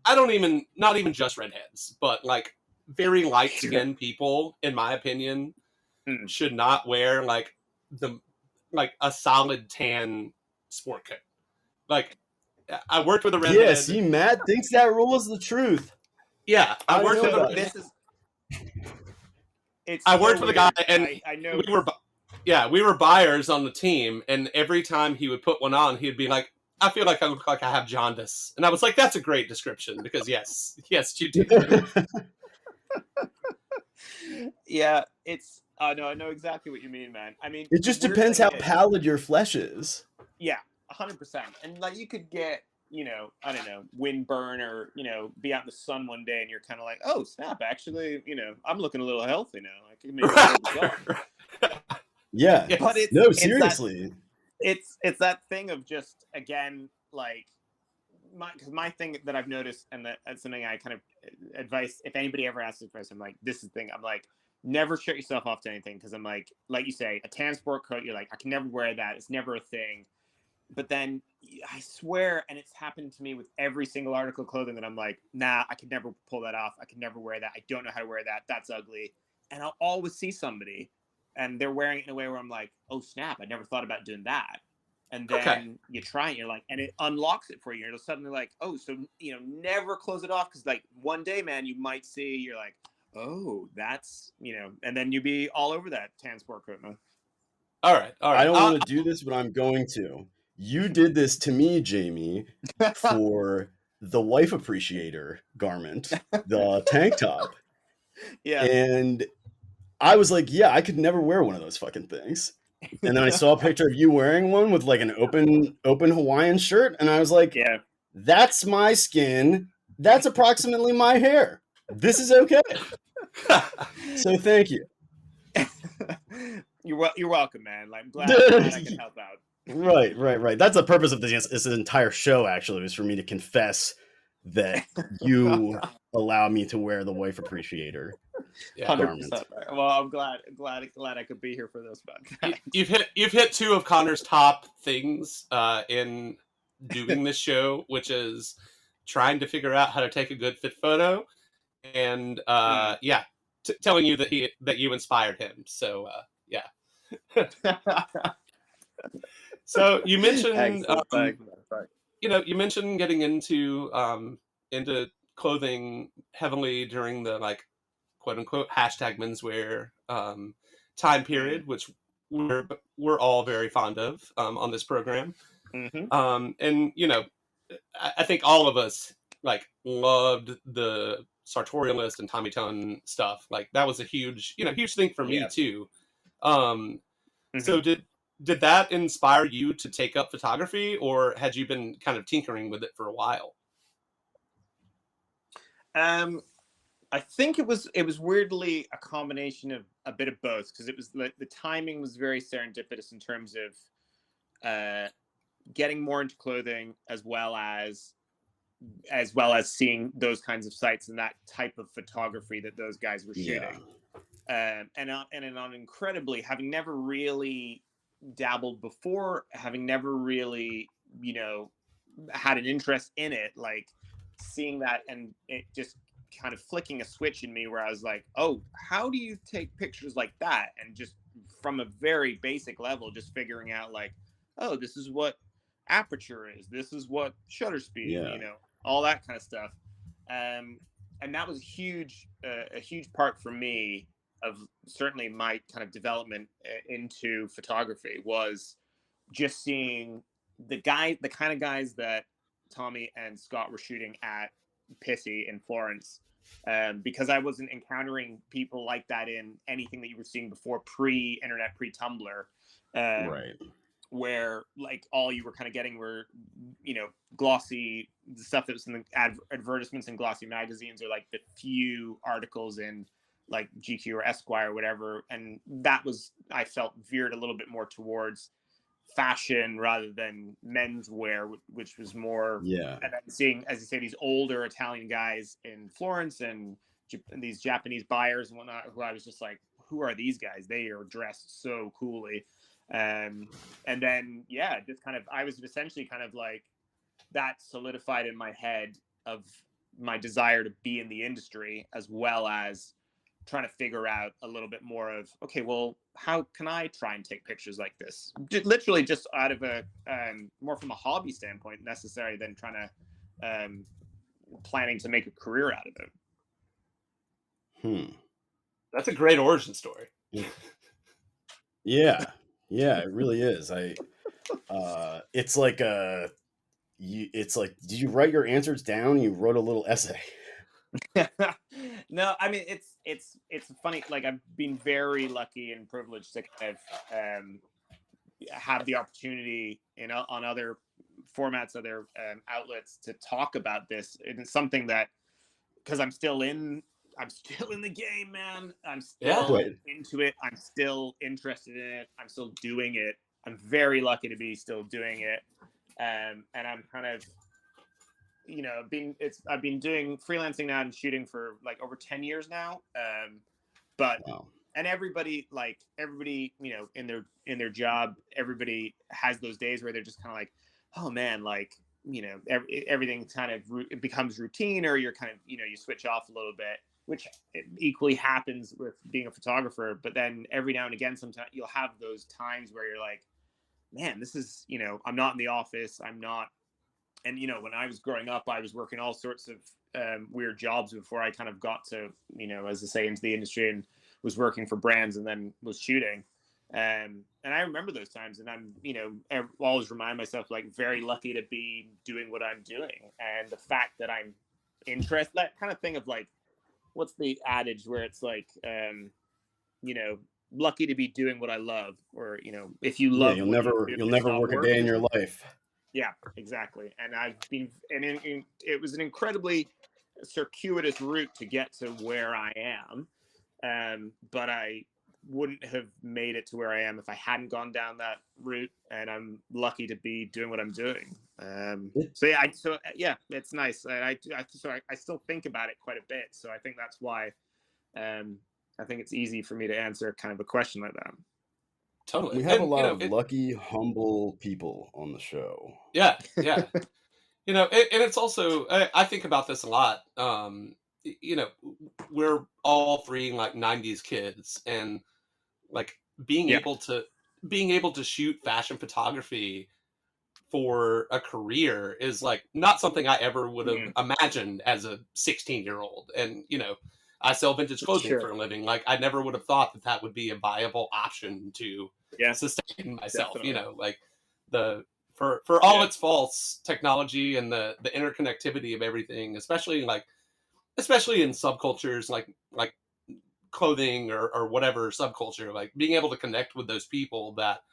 I don't even, not even just redheads, but like very light skinned people, in my opinion, Hmm. should not wear like a solid tan sport coat. Like, I worked with a redhead. Yeah, see, Matt thinks that rule is the truth. Yeah, I worked with a This is. It's I so worked with a guy, weird. and I know. we were buyers on the team, and every time he would put one on, he'd be like, "I feel like I look like I have jaundice," and I was like, "That's a great description because yes, you do." Yeah, it's. No, I know exactly what you mean, man. I mean, It just the weird depends thing how is, pallid your flesh is. yeah, 100%. And like, you could get, I don't know, windburn, or be out in the sun one day, and you're kind of like, oh snap, actually, I'm looking a little healthy now. I can maybe hold the job. Yeah. But No, seriously. It's that thing of just, again, like, my thing that I've noticed, and that's something I kind of advice, if anybody ever asks advice, I'm like, this is the thing, I'm like, never shut yourself off to anything, because I'm like you say, a tan sport coat, you're like, I can never wear that, it's never a thing. But then I swear, and it's happened to me with every single article of clothing, that I'm like, nah, I could never pull that off, I could never wear that, I don't know how to wear that, that's ugly. And I'll always see somebody, and they're wearing it in a way where I'm like, oh snap, I never thought about doing that. And then you try it, you're like, and it unlocks it for you. You're suddenly like, oh, so never close it off, because like one day, man, you might see, you're like, oh, that's and then you be all over that tan sport coat, man. All right. I don't want to do this, but I'm going to. You did this to me, Jamie, for the wife appreciator garment, the tank top. Yeah. And I was like, yeah, I could never wear one of those fucking things. And then I saw a picture of you wearing one with like an open Hawaiian shirt, and I was like, Yeah. that's my skin. That's approximately my hair. This is okay. So thank you. You're welcome, man. Like, I'm glad I can help out. Right. That's the purpose of this entire show, actually, was for me to confess that you allow me to wear the wife appreciator garment. 100%. Well, I'm glad I could be here for this, man. You've hit two of Connor's top things in doing this show, which is trying to figure out how to take a good fit photo, and telling you that you inspired him. So yeah. So you mentioned, you mentioned getting into clothing heavily during the like quote unquote hashtag menswear time period, which we're all very fond of on this program. Mm-hmm. And I think all of us like loved the sartorialist and Tommy Tun stuff. Like that was a huge thing for me too. So did that inspire you to take up photography, or had you been kind of tinkering with it for a while? I think it was weirdly a combination of a bit of both, because it was the timing was very serendipitous in terms of getting more into clothing, as well as seeing those kinds of sites and that type of photography that those guys were shooting. And on incredibly, having never really dabbled before, having never really had an interest in it, like seeing that, and it just kind of flicking a switch in me where I was like, oh, how do you take pictures like that? And just from a very basic level, just figuring out like, oh, this is what aperture is, this is what shutter speed, all that kind of stuff. And that was a huge part for me of certainly my kind of development into photography, was just seeing the kind of guys that Tommy and Scott were shooting at Pissy in Florence, because I wasn't encountering people like that in anything that you were seeing before, pre-internet, pre-Tumblr, Right. where like all you were kind of getting were glossy stuff that was in the advertisements in glossy magazines, or like the few articles in like GQ or Esquire or whatever, and that was, I felt, veered a little bit more towards fashion rather than menswear, which was more. Yeah. And then seeing, as you say, these older Italian guys in Florence, and these Japanese buyers and whatnot, who I was just like, who are these guys? They are dressed so coolly. And then, yeah, just kind of, I was essentially kind of like, that solidified in my head of my desire to be in the industry, as well as trying to figure out a little bit more of, okay, well, how can I try and take pictures like this? Literally just out of a more from a hobby standpoint necessary than trying to planning to make a career out of it. That's a great origin story. Yeah, yeah, it really is. It's like it's like, did you write your answers down? You wrote a little essay. No, I mean it's funny. Like, I've been very lucky and privileged to kind of have the opportunity on other formats, other outlets to talk about this. It's something that, because I'm still in the game, man. I'm still into it. I'm still interested in it. I'm still doing it. I'm very lucky to be still doing it. And I'm kind of, I've been doing freelancing now and shooting for like over 10 years now. But Wow. And everybody, in their job, everybody has those days where they're just kind of like, oh man, like, everything kind of it becomes routine, or you're kind of, you switch off a little bit, which equally happens with being a photographer. But then every now and again, sometimes you'll have those times where you're like, man, this is, I'm not in the office. I'm not. And, when I was growing up, I was working all sorts of weird jobs before I kind of got to, as I say, into the industry, and was working for brands and then was shooting. And I remember those times, and I'm, always remind myself, like, very lucky to be doing what I'm doing. And the fact that I'm interested, that kind of thing of like, what's the adage where it's like, lucky to be doing what I love, or, if you love, you'll never work a day in your life. Yeah, exactly. And I've been, it was an incredibly circuitous route to get to where I am. But I wouldn't have made it to where I am if I hadn't gone down that route. And I'm lucky to be doing what I'm doing. So it's nice. And I still think about it quite a bit. So I think that's why I think it's easy for me to answer kind of a question like that. Totally. We have a lot of lucky, humble people on the show. Yeah, yeah. And it's also, I think about this a lot. We're all three like 90s kids, and like being able to shoot fashion photography for a career is like not something I ever would have imagined as a 16-year-old. And I sell vintage clothing for a living. Like, I never would have thought that would be a viable option to sustain myself. Definitely. Like for all its faults, technology and the interconnectivity of everything, especially in subcultures like clothing or whatever subculture, like being able to connect with those people that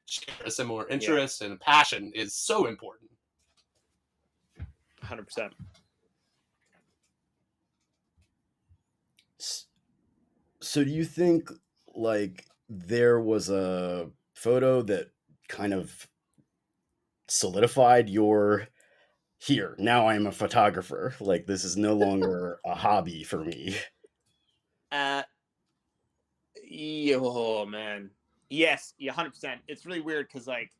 share a similar interest and passion is so important. 100%. So do you think like there was a photo that kind of solidified your now I am a photographer, like this is no longer a hobby for me? Oh man, yes, 100%. It's really weird because, like,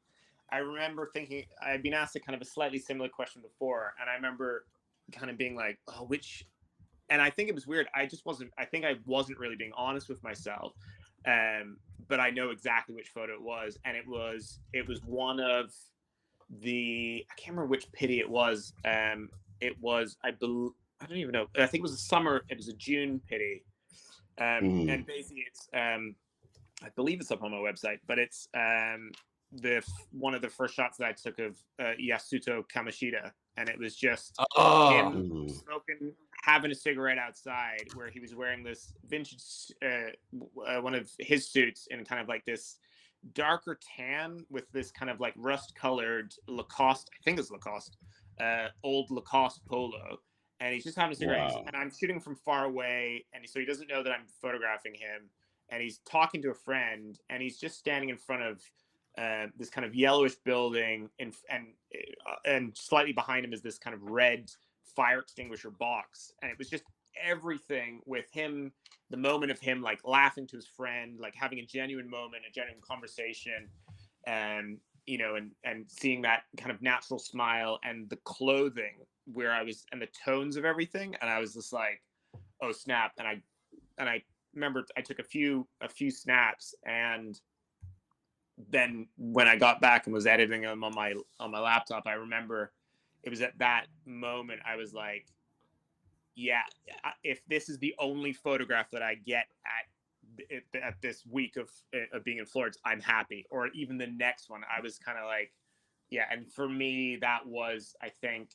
I remember thinking, I'd been asked a kind of a slightly similar question before, and I remember kind of being like, oh, which, and I think it was weird. I think I wasn't really being honest with myself. But I know exactly which photo it was, and it was one of I can't remember which pity it was. It was, I don't even know. I think it was it was a June pity. And basically it's, I believe it's up on my website, but it's one of the first shots that I took of Yasuto Kamishita, and it was just him smoking, having a cigarette outside, where he was wearing this vintage one of his suits in kind of like this darker tan with this kind of like rust colored Lacoste, I think it's Lacoste, old Lacoste polo. And he's just having a cigarette. Wow. And I'm shooting from far away, and so he doesn't know that I'm photographing him. And he's talking to a friend, and he's just standing in front of this kind of yellowish building, and slightly behind him is this kind of red fire extinguisher box. And it was just everything with him, the moment of him like laughing to his friend, like having a genuine moment, a genuine conversation, and and seeing that kind of natural smile and the clothing where I was and the tones of everything, and I was just like, oh snap. And I remember I took a few snaps, and then when I got back and was editing them on my laptop, I remember it was at that moment I was like, yeah, if this is the only photograph that I get at this week of being in Florence, I'm happy. Or even the next one, I was kind of like, yeah. And for me, that was, I think,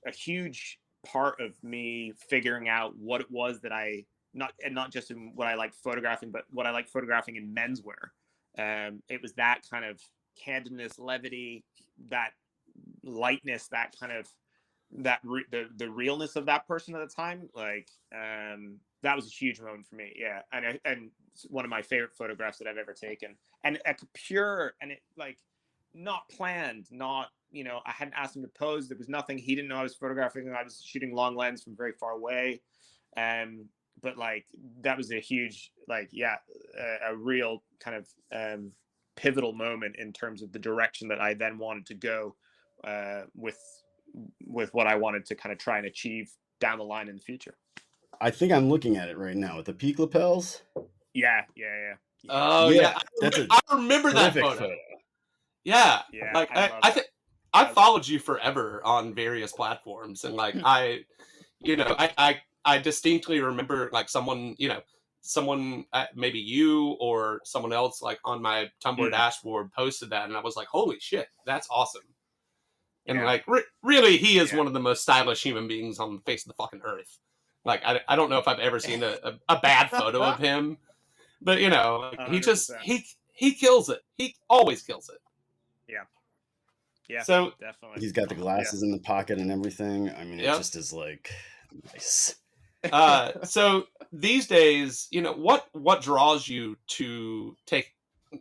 a huge part of me figuring out what it was that I not just in what I like photographing, but what I like photographing in menswear. It was that kind of candidness, levity, that lightness, that kind of the realness of that person at the time. Like that was a huge moment for me. Yeah, and one of my favorite photographs that I've ever taken, and a pure, and it like not planned, not I hadn't asked him to pose. There was nothing. He didn't know I was photographing. I was shooting long lens from very far away. But like that was a huge, like, yeah, a real kind of pivotal moment in terms of the direction that I then wanted to go with what I wanted to kind of try and achieve down the line in the future. I think I'm looking at it right now with the peak lapels. Yeah. Oh Yeah, yeah, that's a I remember that terrific photo. Yeah, Yeah, like I love I that. think I've followed you forever on various platforms, and like I distinctly remember like someone maybe you or someone else like on my Tumblr dashboard posted that, and I was like, holy shit, that's awesome. And Yeah. like really, he is Yeah. one of the most stylish human beings on the face of the fucking earth. Like I don't know if I've ever seen a bad photo of him, but like, he 100%. just he kills it. He always kills it. Yeah, So definitely. He's got the glasses in the pocket and everything. I mean, it Yep. just is like nice. So these days, what draws you to take,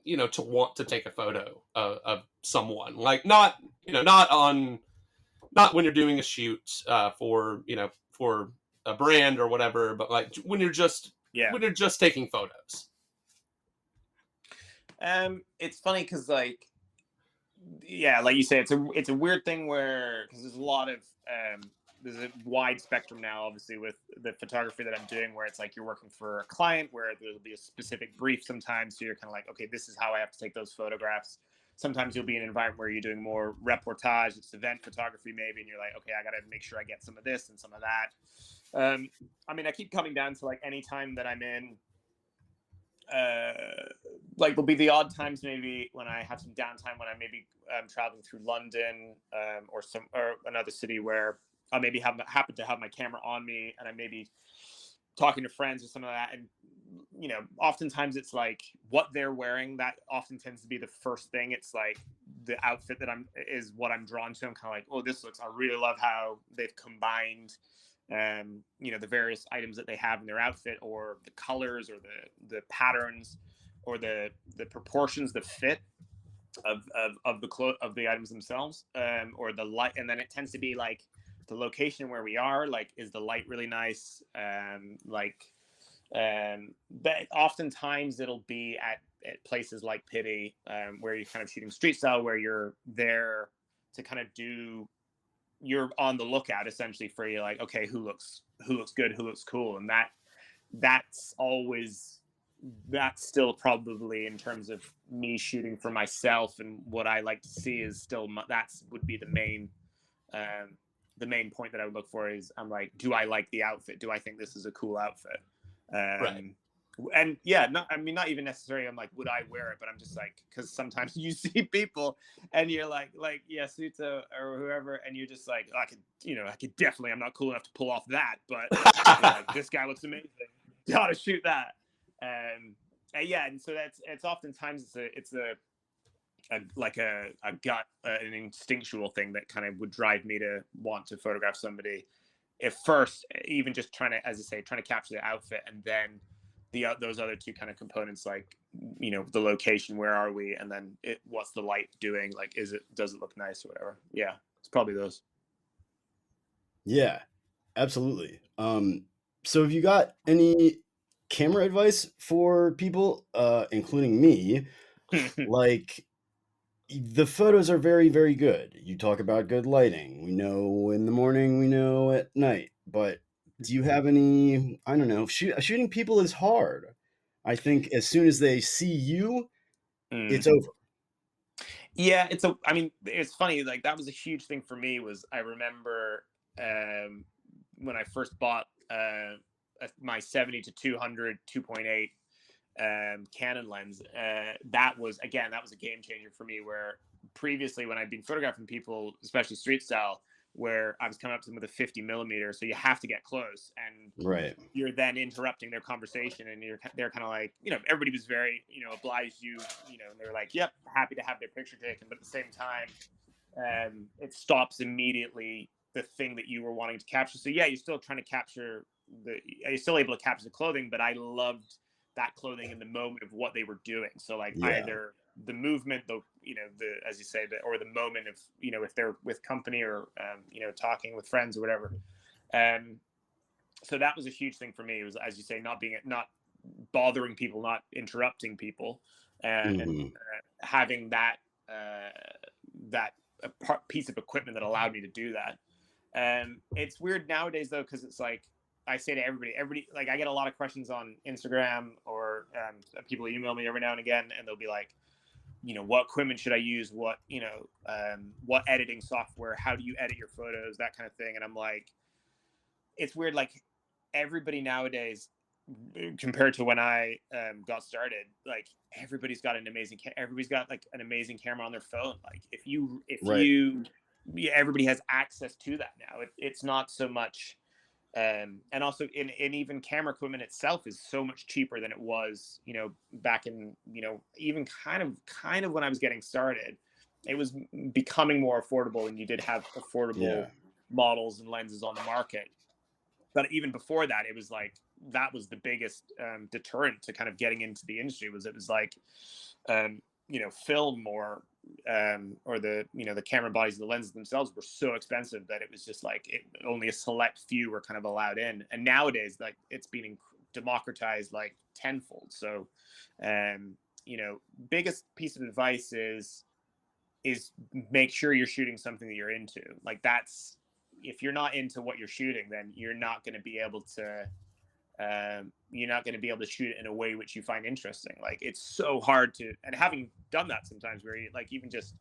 to want to take a photo of someone, like not when you're doing a shoot for a brand or whatever, but like when you're just taking photos. It's funny because like you say, it's a weird thing where because there's a lot of there's a wide spectrum now, obviously, with the photography that I'm doing, where it's like you're working for a client where there'll be a specific brief sometimes, so you're kind of like, okay, this is how I have to take those photographs. Sometimes you'll be in an environment where you're doing more reportage, it's event photography maybe, and you're like, okay, I got to make sure I get some of this and some of that. I mean, I keep coming down to like any time that I'm in, like there'll be the odd times maybe when I have some downtime when I maybe traveling through London or another city where I maybe happen to have my camera on me, and I maybe talking to friends or some of that, and oftentimes it's like what they're wearing that often tends to be the first thing. It's like the outfit that is what I'm drawn to. I'm kind of like, oh, this looks, I really love how they've combined the various items that they have in their outfit, or the colors, or the patterns, or the proportions, the fit of the items themselves, or the light. And then it tends to be like the location where we are, like, is the light really nice? But oftentimes it'll be at places like Pity, where you're kind of shooting street style, where you're there to kind of you're on the lookout essentially for, you like, okay, who looks good, who looks cool. And that's still probably, in terms of me shooting for myself and what I like to see, is still would be the main point that I would look for. Is I'm like, do I like the outfit? Do I think this is a cool outfit? Right. And yeah, not even necessarily I'm like, would I wear it, but I'm just like, because sometimes you see people and you're like Suta or whoever, and you're just like, I could definitely, I'm not cool enough to pull off that, but like, this guy looks amazing, gotta shoot that. And yeah, and so it's oftentimes it's a gut, an instinctual thing that kind of would drive me to want to photograph somebody. If first, even just trying to, as I say, trying to capture the outfit, and then those other two kind of components, like, the location, where are we, and then what's the light doing, like, does it look nice or whatever. Yeah, it's probably those. Yeah, absolutely. So have you got any camera advice for people, including me? Like, the photos are very, very good. You talk about good lighting. We know in the morning, we know at night. But do you have any, I don't know, shooting people is hard. I think as soon as they see you, Mm. it's over. Yeah, I mean, it's funny. Like that was a huge thing for me. Was I remember um, when I first bought my 70 to 200 2.8 Canon lens. That was a game changer for me. Where previously, when I'd been photographing people, especially street style, where I was coming up to them with a 50 millimeter, so you have to get close, and Right. you're then interrupting their conversation, and they're kind of like, everybody was very, obliged and they're like, yep, happy to have their picture taken, but at the same time, it stops immediately the thing that you were wanting to capture. So yeah, you're still trying to capture you're still able to capture the clothing, but I loved that clothing in the moment of what they were doing. So like Yeah. either the movement, the as you say, or the moment of if they're with company or talking with friends or whatever. Um, so that was a huge thing for me. It was, as you say, not bothering people, not interrupting people, and Hmm. having that piece of equipment that allowed me to do that. It's weird nowadays though, because it's like I say to everybody, like I get a lot of questions on Instagram or people email me every now and again, and they'll be like, what equipment should I use? What editing software? How do you edit your photos? That kind of thing. And I'm like, it's weird. Like everybody nowadays, compared to when I got started, like everybody's got like an amazing camera on their phone. Like Right. yeah, everybody has access to that now. It's not so much, and also in even camera equipment itself is so much cheaper than it was, back in, even kind of when I was getting started. It was becoming more affordable, and you did have affordable Yeah. models and lenses on the market. But even before that, it was like that was the biggest deterrent to kind of getting into the industry. It was like film or the camera bodies, the lenses themselves were so expensive that it was just like only a select few were kind of allowed in. And nowadays, like it's been democratized like tenfold. So biggest piece of advice is make sure you're shooting something that you're into. Like that's if you're not into what you're shooting, then you're not going to be able to shoot it in a way which you find interesting. Like it's so hard to, and having done that sometimes, where you like even just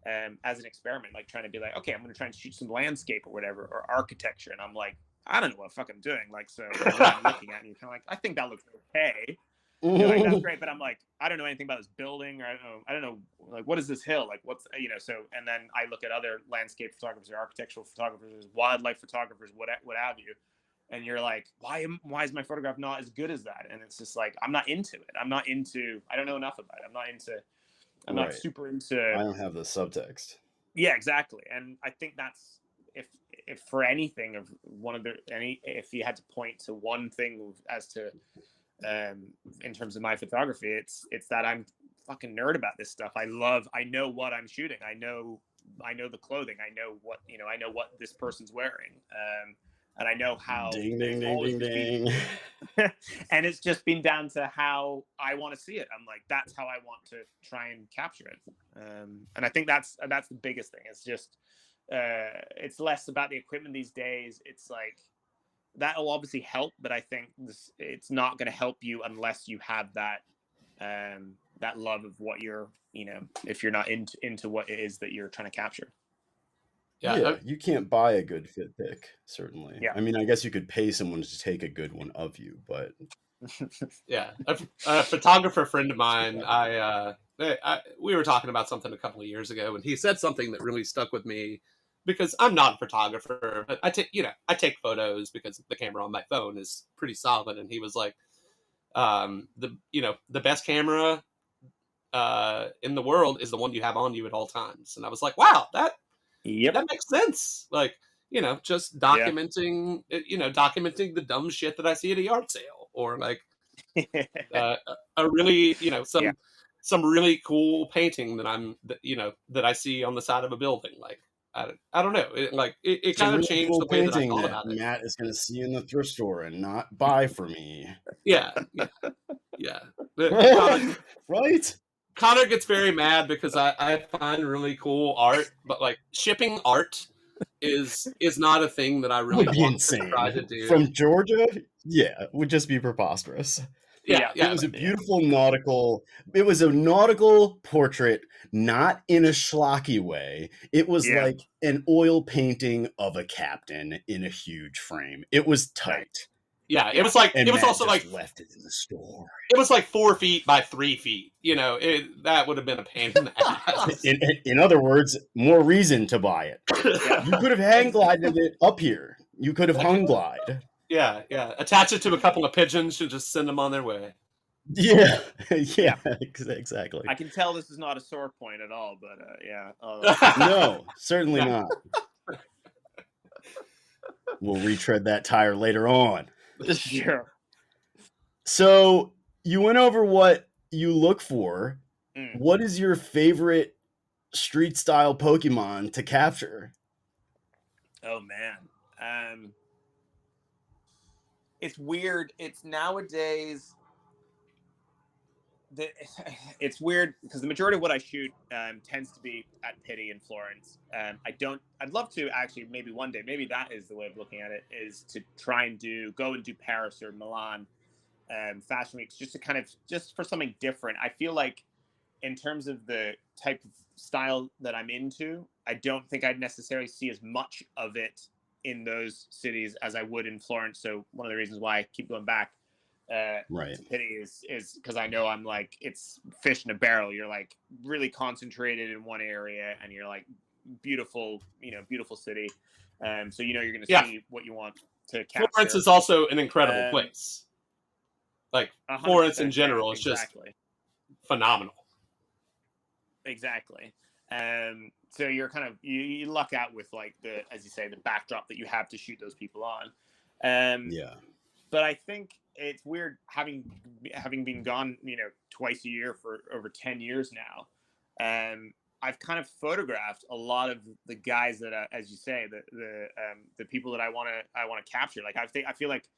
as an experiment, like trying to be like, okay, I'm going to try and shoot some landscape or whatever or architecture, and I'm like, I don't know what the fuck I'm doing. Like so, and then I'm looking at it, and you're kind of like, I think that looks okay. You're like, that's great, but I'm like, I don't know anything about this building, or I don't know, like, what is this hill? Like, what's, so, and then I look at other landscape photographers or architectural photographers, wildlife photographers, what have you, and you're like, why is my photograph not as good as that? And it's just like, I'm not into it. I don't know enough about it. I'm not Right. super into. I don't have the subtext. Yeah, exactly. And I think that's if for anything of one of the any if you had to point to one thing as to in terms of my photography, it's that I'm fucking nerd about this stuff. I know what I'm shooting. I know the clothing. I know what this person's wearing. And I know how, Ding, and ding, it's ding, always ding, just been, ding. and it's just been down to how I want to see it. I'm like, that's how I want to try and capture it. And I think that's the biggest thing. It's just, it's less about the equipment these days. It's like, that'll obviously help, but I think it's not going to help you unless you have that love of what you're, if you're not into what it is that you're trying to capture. Yeah, you can't buy a good fit pic, certainly. Yeah. I mean, I guess you could pay someone to take a good one of you, but Yeah, a photographer friend of mine, subjective. we were talking about something a couple of years ago, and he said something that really stuck with me because I'm not a photographer, but I take photos because the camera on my phone is pretty solid. And he was like, the best camera in the world is the one you have on you at all times. And I was like, wow, Yep. that makes sense. Like, just Yeah. documenting the dumb shit that I see at a yard sale, or like uh, a really, Yeah. some really cool painting that I see on the side of a building. Like, I don't know. It It's a kind of really changed cool the way that I painting thought that about it. Matt is going to see in the thrift store and not buy for me. Yeah, yeah, yeah. Connor, Right? Connor gets very mad because I find really cool art, but like shipping art is not a thing that I really Would be want to try to insane. do. From Georgia? Yeah, would just be preposterous. Yeah, Yeah. It yeah, was a Yeah. beautiful nautical. It was a nautical portrait, not in a schlocky way. It was Yeah. like an oil painting of a captain in a huge frame. It was Nice. tight, yeah. Yeah. and It was Matt also just like left it in the store. it was like 4 feet by 3 feet. You know, that would have been a pain in the ass. In other words, more reason to buy it. Yeah. You could have hang glided it up here. You could have hung glide. Yeah, yeah. Attach it to a couple of pigeons and just send them on their way. Yeah, Yeah. yeah, exactly. I can tell this is not a sore point at all, but yeah. No, certainly No. not. We'll retread that tire later on. Sure. So you went over what you look for. Mm. What is your favorite street style Pokemon to capture? Oh man. It's weird. It's nowadays the, it's weird because the majority of what I shoot tends to be at Pitti and Florence. I'd love to actually maybe one day, maybe that is the way of looking at it, is to try and go and do Paris or Milan fashion weeks, just to kind of, just for something different. I feel like in terms of the type of style that I'm into, I don't think I'd necessarily see as much of it in those cities as I would in Florence. So one of the reasons why I keep going back Right. to Pitti is because I know I'm like, it's fish in a barrel. You're like really concentrated in one area, and you're like beautiful, beautiful city. So you're going to Yeah. see what you want to capture. Florence is also an incredible place. Like Florence in general is just phenomenal. Exactly. So you're kind of you luck out with like as you say, the backdrop that you have to shoot those people on. Yeah. But I think it's weird having been gone, twice a year for over 10 years now. I've kind of photographed a lot of the guys that, as you say, the people that I want to capture. Like I feel like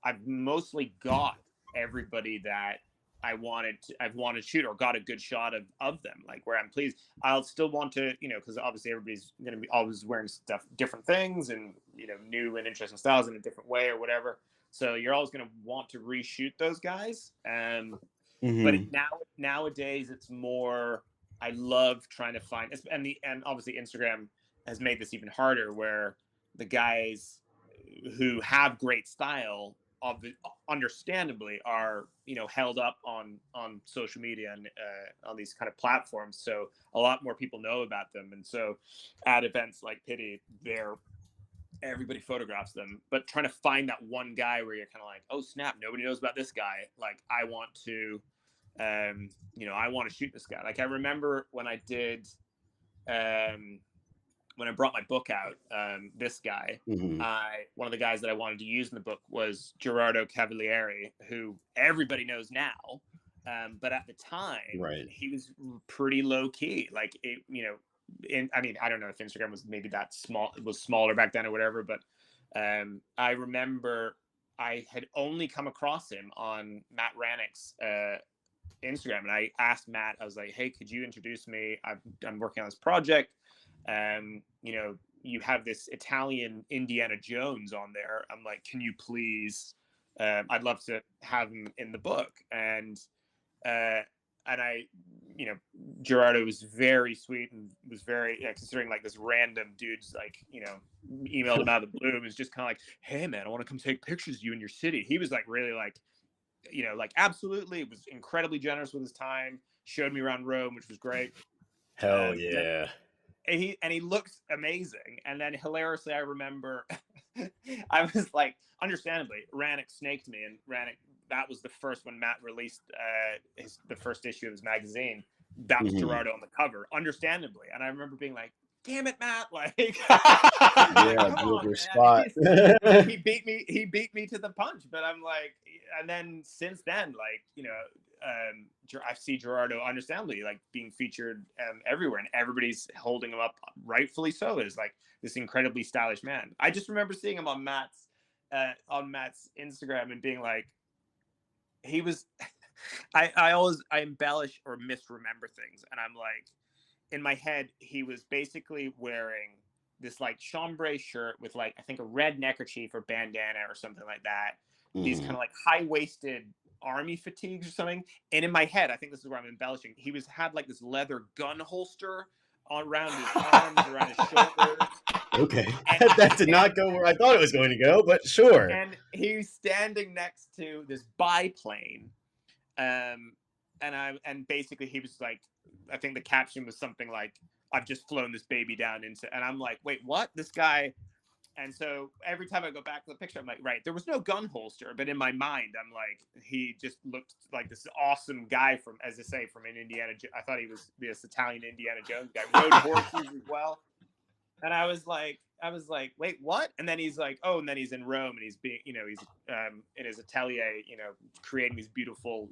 I've mostly got everybody that I've wanted to shoot, or got a good shot of them, like where I'm pleased. I'll still want to, because obviously everybody's going to be always wearing stuff, different things, and new and interesting styles in a different way or whatever. So you're always going to want to reshoot those guys. But nowadays it's more, I love trying to find, and obviously Instagram has made this even harder, where the guys who have great style, understandably, are held up on social media and on these kind of platforms, so a lot more people know about them. And so at events like Pitti, everybody photographs them, but trying to find that one guy where you're kind of like, oh snap, nobody knows about this guy, like I want to I want to shoot this guy. Like I remember when I did when I brought my book out, this guy, one of the guys that I wanted to use in the book was Gerardo Cavalieri, who everybody knows now. But at the time, he was pretty low key. Like I don't know if Instagram was maybe that small, it was smaller back then or whatever, but I remember I had only come across him on Matt Rannick's Instagram, and I asked Matt, I was like, hey, could you introduce me? I'm working on this project. You have this Italian Indiana Jones on there. I'm like, can you please, I'd love to have him in the book. And I, Gerardo was very sweet and was very, considering like this random dude's like, emailed him out of the blue. It was just kind of like, hey man, I want to come take pictures of you in your city. He was like really like, absolutely. It was incredibly generous with his time. Showed me around Rome, which was great. Hell yeah. And he looks amazing. And then hilariously, I remember I was like, understandably, Rannick snaked me, and that was the first, when Matt released the first issue of his magazine. That was Gerardo on the cover, understandably. And I remember being like, damn it, Matt, like, Yeah, come blew up on, your man. spot. He beat me to the punch. But I'm like, and then since then, like, I see Gerardo understandably like being featured everywhere, and everybody's holding him up, rightfully so, as like this incredibly stylish man. I just remember seeing him on Matt's Instagram and being like, he was. I embellish or misremember things, and I'm like, in my head, he was basically wearing this like chambray shirt with like, I think, a red neckerchief or bandana or something like that. These kind of like high-waisted army fatigues or something. And in my head, I think this is where I'm embellishing, he had like this leather gun holster around his arms, around his shoulders. Okay. And, That did not go where I thought it was going to go, but sure. and he's standing next to this biplane. And basically he was like, I think the caption was something like, I've just flown this baby down into, and I'm like, wait, what? This guy. And so every time I go back to the picture, I'm like, right, there was no gun holster, but in my mind, I'm like, he just looked like this awesome guy from, as I say, from an Indiana. I thought he was this Italian Indiana Jones guy, rode horses as well. And I was like, wait, what? And then he's like, oh, and then he's in Rome, and he's being, he's in his atelier, creating these beautiful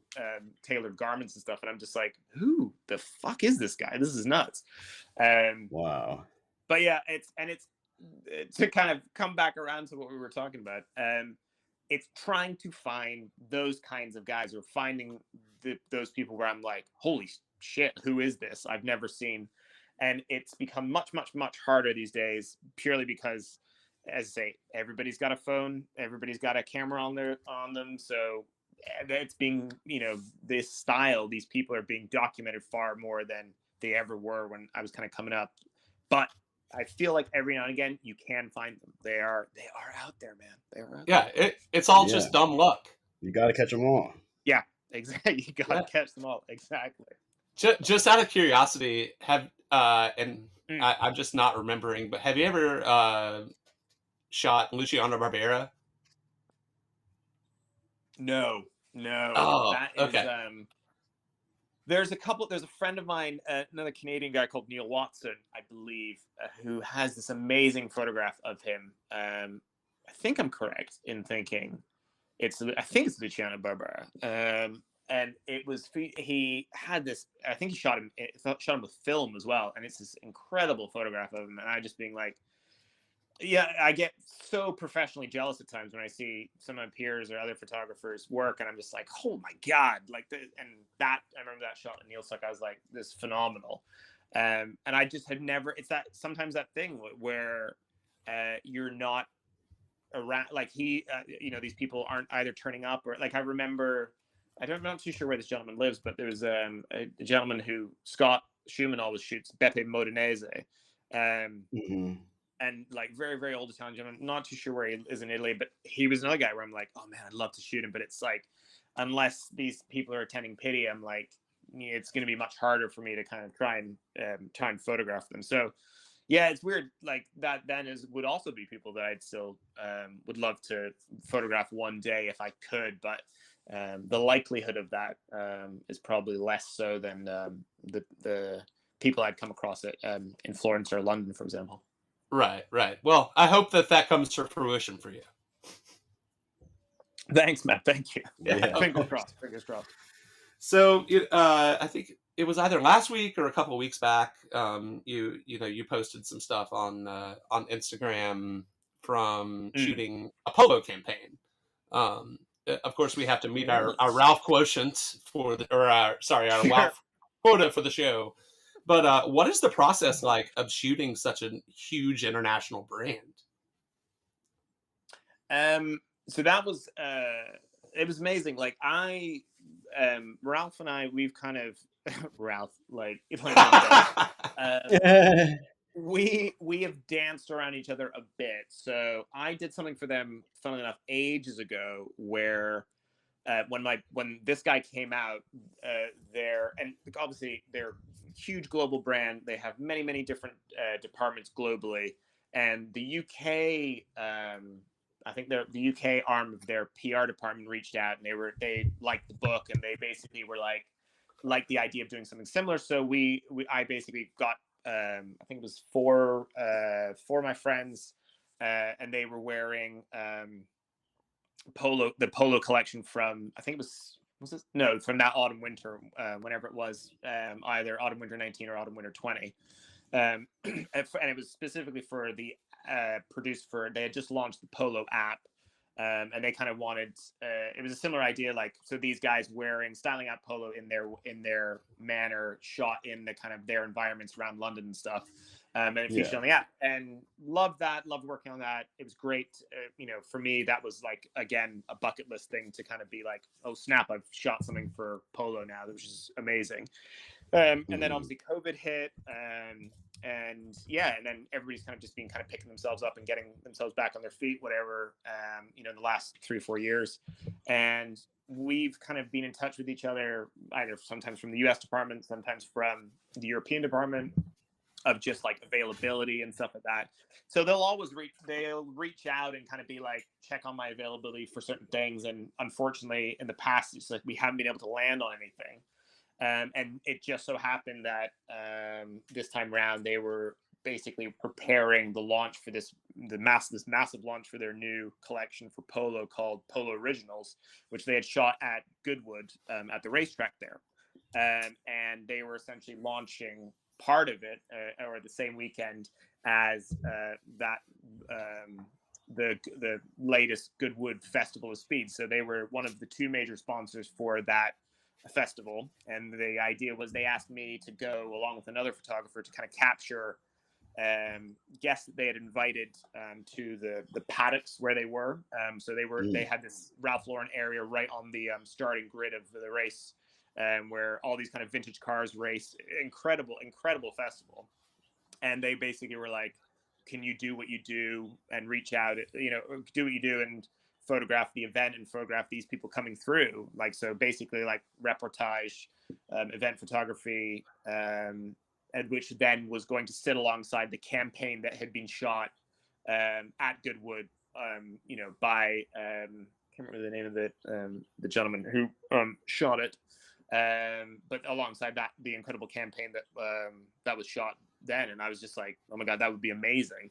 tailored garments and stuff. And I'm just like, who the fuck is this guy? This is nuts. Wow. But yeah, it's to kind of come back around to what we were talking about. It's trying to find those kinds of guys, or finding those people where I'm like, holy shit, who is this? I've never seen. And it's become much, much, much harder these days, purely because, as I say, everybody's got a phone, everybody's got a camera on them. So it's being, this style, these people are being documented far more than they ever were when I was kind of coming up. But I feel like every now and again you can find them. They are out there, man. They are out there. It's all just dumb luck. You got to catch them all. Yeah, exactly. You got to catch them all. Exactly. Just out of curiosity, I'm just not remembering, but have you ever shot Luciano Barbera? No. Oh, That is, okay. There's a friend of mine, another Canadian guy called Neil Watson, I believe, who has this amazing photograph of him. I think I'm correct in thinking it's Luciano Barbera. And it was, he had this, I think he shot him with film as well. And it's this incredible photograph of him. And I just being like, yeah, I get so professionally jealous at times when I see some of my peers or other photographers work. And I'm just like, oh my God. I remember that shot, and Neil's like, I was like, this is phenomenal. And I just had never, it's that, sometimes that thing where you're not around, like these people aren't either turning up, or like, I remember, I'm not too sure where this gentleman lives, but there was a gentleman who Scott Schumann always shoots, Beppe Modenese, and like very, very old Italian gentleman. Not too sure where he is in Italy, but he was another guy where I'm like, oh man, I'd love to shoot him, but it's like, unless these people are attending pity, I'm like, it's going to be much harder for me to kind of try and photograph them. So yeah, it's weird. Like that then would also be people that I'd still would love to photograph one day if I could, but the likelihood of that is probably less so than the people I'd come across in Florence or London, for example. Right. Well, I hope that comes to fruition for you. Thanks, Matt. Thank you. Yeah. Fingers crossed. So I think it was either last week or a couple of weeks back. You posted some stuff on Instagram from shooting a Polo campaign. Of course, we have to meet our Ralph quotient our Ralph quota for the show. But what is the process like of shooting such a huge international brand? So that was it was amazing. Like Ralph and I, we've kind of Ralph we have danced around each other a bit. So I did something for them, funnily enough, ages ago, where when this guy came out, and obviously they're a huge global brand. They have many, many different departments globally, and the UK, I think the UK arm of their PR department reached out, and they liked the book, and they basically were like the idea of doing something similar. So I basically got I think it was four of my friends, and they were wearing the Polo collection from, I think it was this? No, from that autumn winter, whenever it was, either autumn winter 19 or autumn winter 20. And it was specifically for the they had just launched the Polo app, and they kind of wanted, it was a similar idea, like, so these guys styling out Polo in their manner, shot in the kind of their environments around London and stuff. And it featured on the app, and loved working on that. It was great. For me, that was like, again, a bucket list thing to kind of be like, oh snap, I've shot something for Polo now, which is amazing. And then obviously COVID hit, and then everybody's kind of just been picking themselves up and getting themselves back on their feet, whatever, in the last 3 or 4 years. And we've kind of been in touch with each other, either sometimes from the US department, sometimes from the European department, of just like availability and stuff like that. So they'll reach out and kind of be like, check on my availability for certain things. And unfortunately, in the past, it's like we haven't been able to land on anything. And it just so happened that this time around, they were basically preparing the launch for this massive launch for their new collection for Polo called Polo Originals, which they had shot at Goodwood at the racetrack there. And they were essentially launching part of it, or the same weekend as the latest Goodwood Festival of Speed. So they were one of the two major sponsors for that festival, and the idea was they asked me to go along with another photographer to kind of capture guests that they had invited to the paddocks where they were. So they had this Ralph Lauren area right on the starting grid of the race, where all these kind of vintage cars race. Incredible festival. And they basically were like, can you do what you do and reach out, do what you do and photograph the event and photograph these people coming through. Like, so basically like reportage, event photography, and which then was going to sit alongside the campaign that had been shot at Goodwood, by, I can't remember the name of the gentleman who shot it. But alongside that, the incredible campaign that was shot then. And I was just like, oh my God, that would be amazing.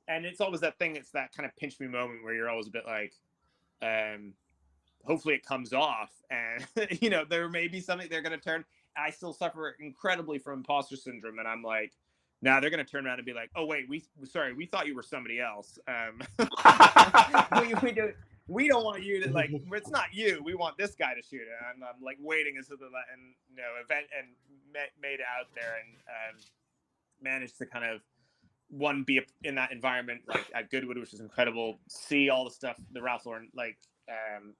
And it's always that thing, it's that kind of pinch me moment where you're always a bit like, hopefully it comes off, and there may be something they're going to turn. I still suffer incredibly from imposter syndrome, and I'm like, now they're going to turn around and be like, oh wait, we thought you were somebody else. We don't want you to, like, it's not you, we want this guy to shoot it. And I'm like waiting until the event, and made it out there, and managed to kind of be in that environment, like at Goodwood, which is incredible. See all the stuff, the Ralph Lauren, like,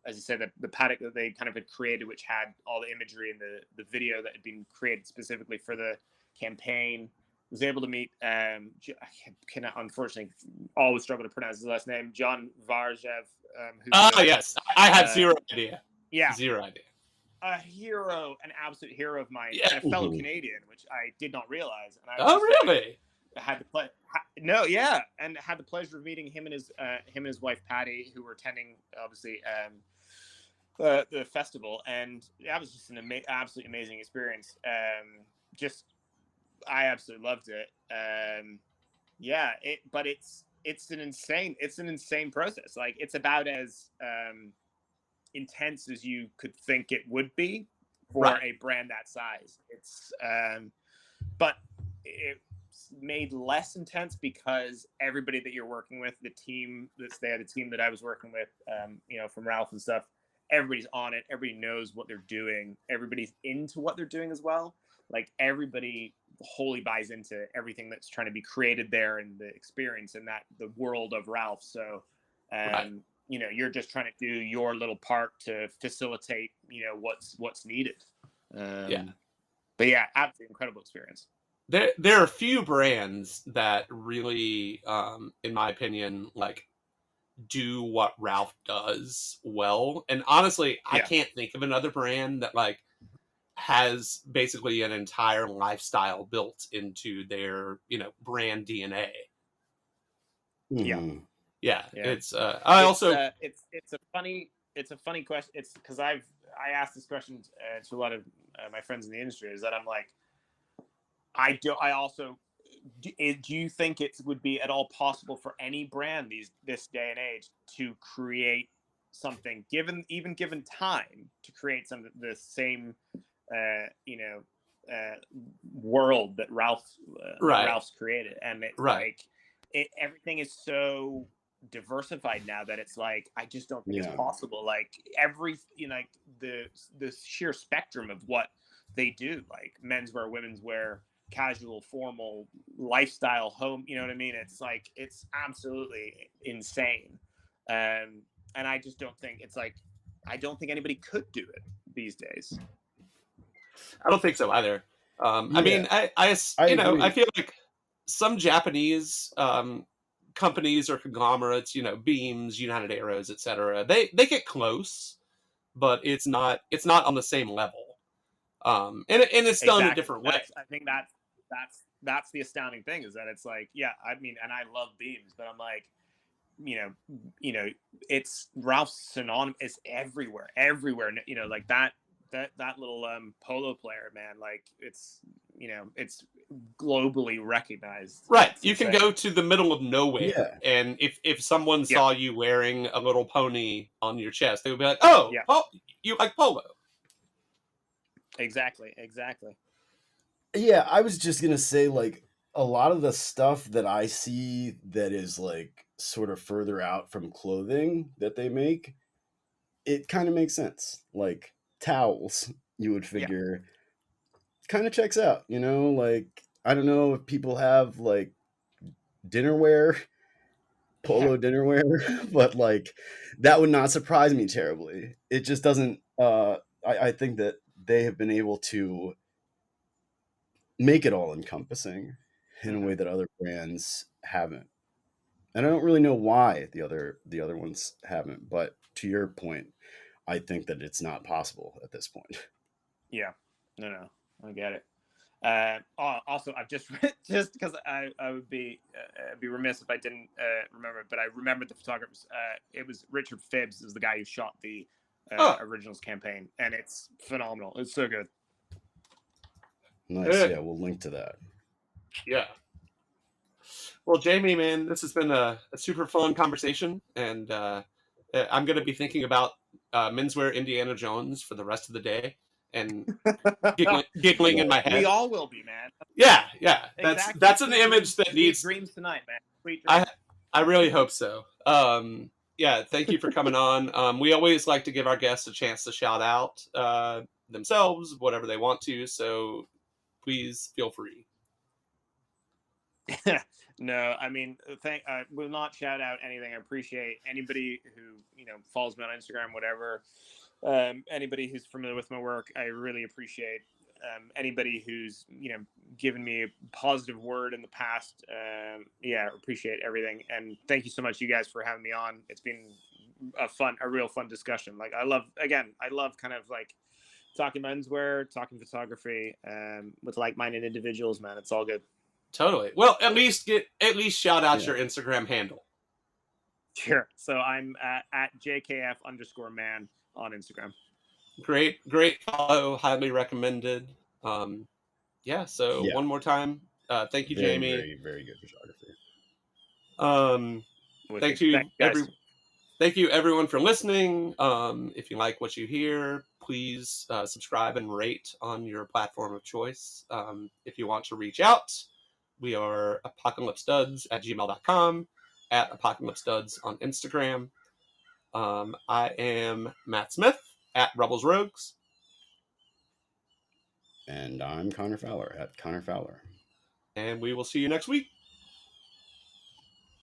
as you said, the paddock that they kind of had created, which had all the imagery and the video that had been created specifically for the campaign. Was able to meet, I cannot, unfortunately, always struggle to pronounce his last name, John Varjev. Yes, I had zero idea. Yeah, zero idea. A hero, an absolute hero of mine, Yeah. and a fellow Canadian, which I did not realize. And I really? Had the pleasure of meeting him and his wife Patty, who were attending, obviously, the festival, and that was just an absolutely amazing experience. I absolutely loved it. But it's an insane process. Like, it's about as intense as you could think it would be for a brand that size. It's but it's made less intense because everybody that you're working with, the team that I was working with, from Ralph and stuff, everybody's on it. Everybody knows what they're doing. Everybody's into what they're doing as well. Like, everybody wholly buys into everything that's trying to be created there, and the experience and the world of Ralph. So, you're just trying to do your little part to facilitate, what's needed. But yeah, absolutely incredible experience. There are a few brands that really, in my opinion, like, do what Ralph does well. And honestly, I can't think of another brand that, like, has basically an entire lifestyle built into their, brand DNA. Mm-hmm. Yeah. It's it's a funny question. It's because I asked this question to a lot of my friends in the industry, is that I'm like, I also do you think it would be at all possible for any brand this day and age to create something given time to create some the same you know world that Right. Ralph's created, and it's Right. like everything is so diversified now that it's like I just don't think it's Yeah. possible. Like every like the sheer spectrum of what they do, like menswear, women's wear, casual, formal, lifestyle, home. You know what I mean? It's like it's absolutely insane, and I just don't think it's like I don't think anybody could do it these days. I don't think so either. I mean, Yeah, I I you know, I agree. feel like some Japanese companies or conglomerates, you know, Beams, United Arrows, etc. They get close, but it's not on the same level. And it's done a Exactly. different way. That's I think that's the astounding thing is that it's like yeah I mean and I love beams but I'm like it's Ralph's synonymous it's everywhere like that little polo player man like it's globally recognized. Right. It's You can insane. go to the middle of nowhere, Yeah, and if someone Yeah, saw you wearing a little pony on your chest, they would be like, "Oh, yeah, you like polo?" exactly. yeah. I was just gonna say, like, a lot of the stuff that I see that is like sort of further out from clothing that they make, it kind of makes sense. Like towels, you would Yeah. figure kind of checks out, you know? Like, I don't know if people have like dinnerware, Yeah. polo dinnerware, but like that would not surprise me terribly. It just doesn't I think that they have been able to make it all encompassing in a Hmm. way that other brands haven't. And I don't really know why the other ones haven't, but to your point, I think that it's not possible at this point. Yeah. No, I get it. Also, I've just just because I would be remiss if I didn't remember it, but I remembered the photographers. It was Richard Phibbs is the guy who shot the Oh, originals campaign, and it's phenomenal. It's so good. Nice. good. Yeah, we'll link to that. Yeah. Well, Jamie, man, this has been a super fun conversation, and I'm going to be thinking about menswear Indiana Jones for the rest of the day, and giggling in my We head. all will be, man. Yeah, yeah. Exactly. That's an image that Sweet needs. dreams tonight, man. Sweet I dreams. I really hope so. Yeah, thank you for coming on. We always like to give our guests a chance to shout out themselves, whatever they want to. So please feel free. No, I mean, will not shout out anything. I appreciate anybody who follows me on Instagram, whatever. Anybody who's familiar with my work, I really appreciate. Anybody who's given me a positive word in the past, yeah, appreciate everything. And thank you so much, you guys, for having me on. It's been a real fun discussion. Like I love kind of like talking menswear, talking photography, with like-minded individuals. Man, it's all good. Totally. Well, at least shout out Yeah. your Instagram handle. Sure. So I'm at JKF_man on Instagram. Great follow, highly recommended. Yeah. So Yeah. one more time, thank you, Very, Jamie. very, very good photography. Thank Wicked. you, Thanks, guys. thank you everyone for listening. If you like what you hear, please subscribe and rate on your platform of choice. If you want to reach out, we are apocalypseduds@gmail.com, at apocalypseduds on Instagram. I am Matt Smith at Rebels Rogues. And I'm Connor Fowler at Connor Fowler. And we will see you next week.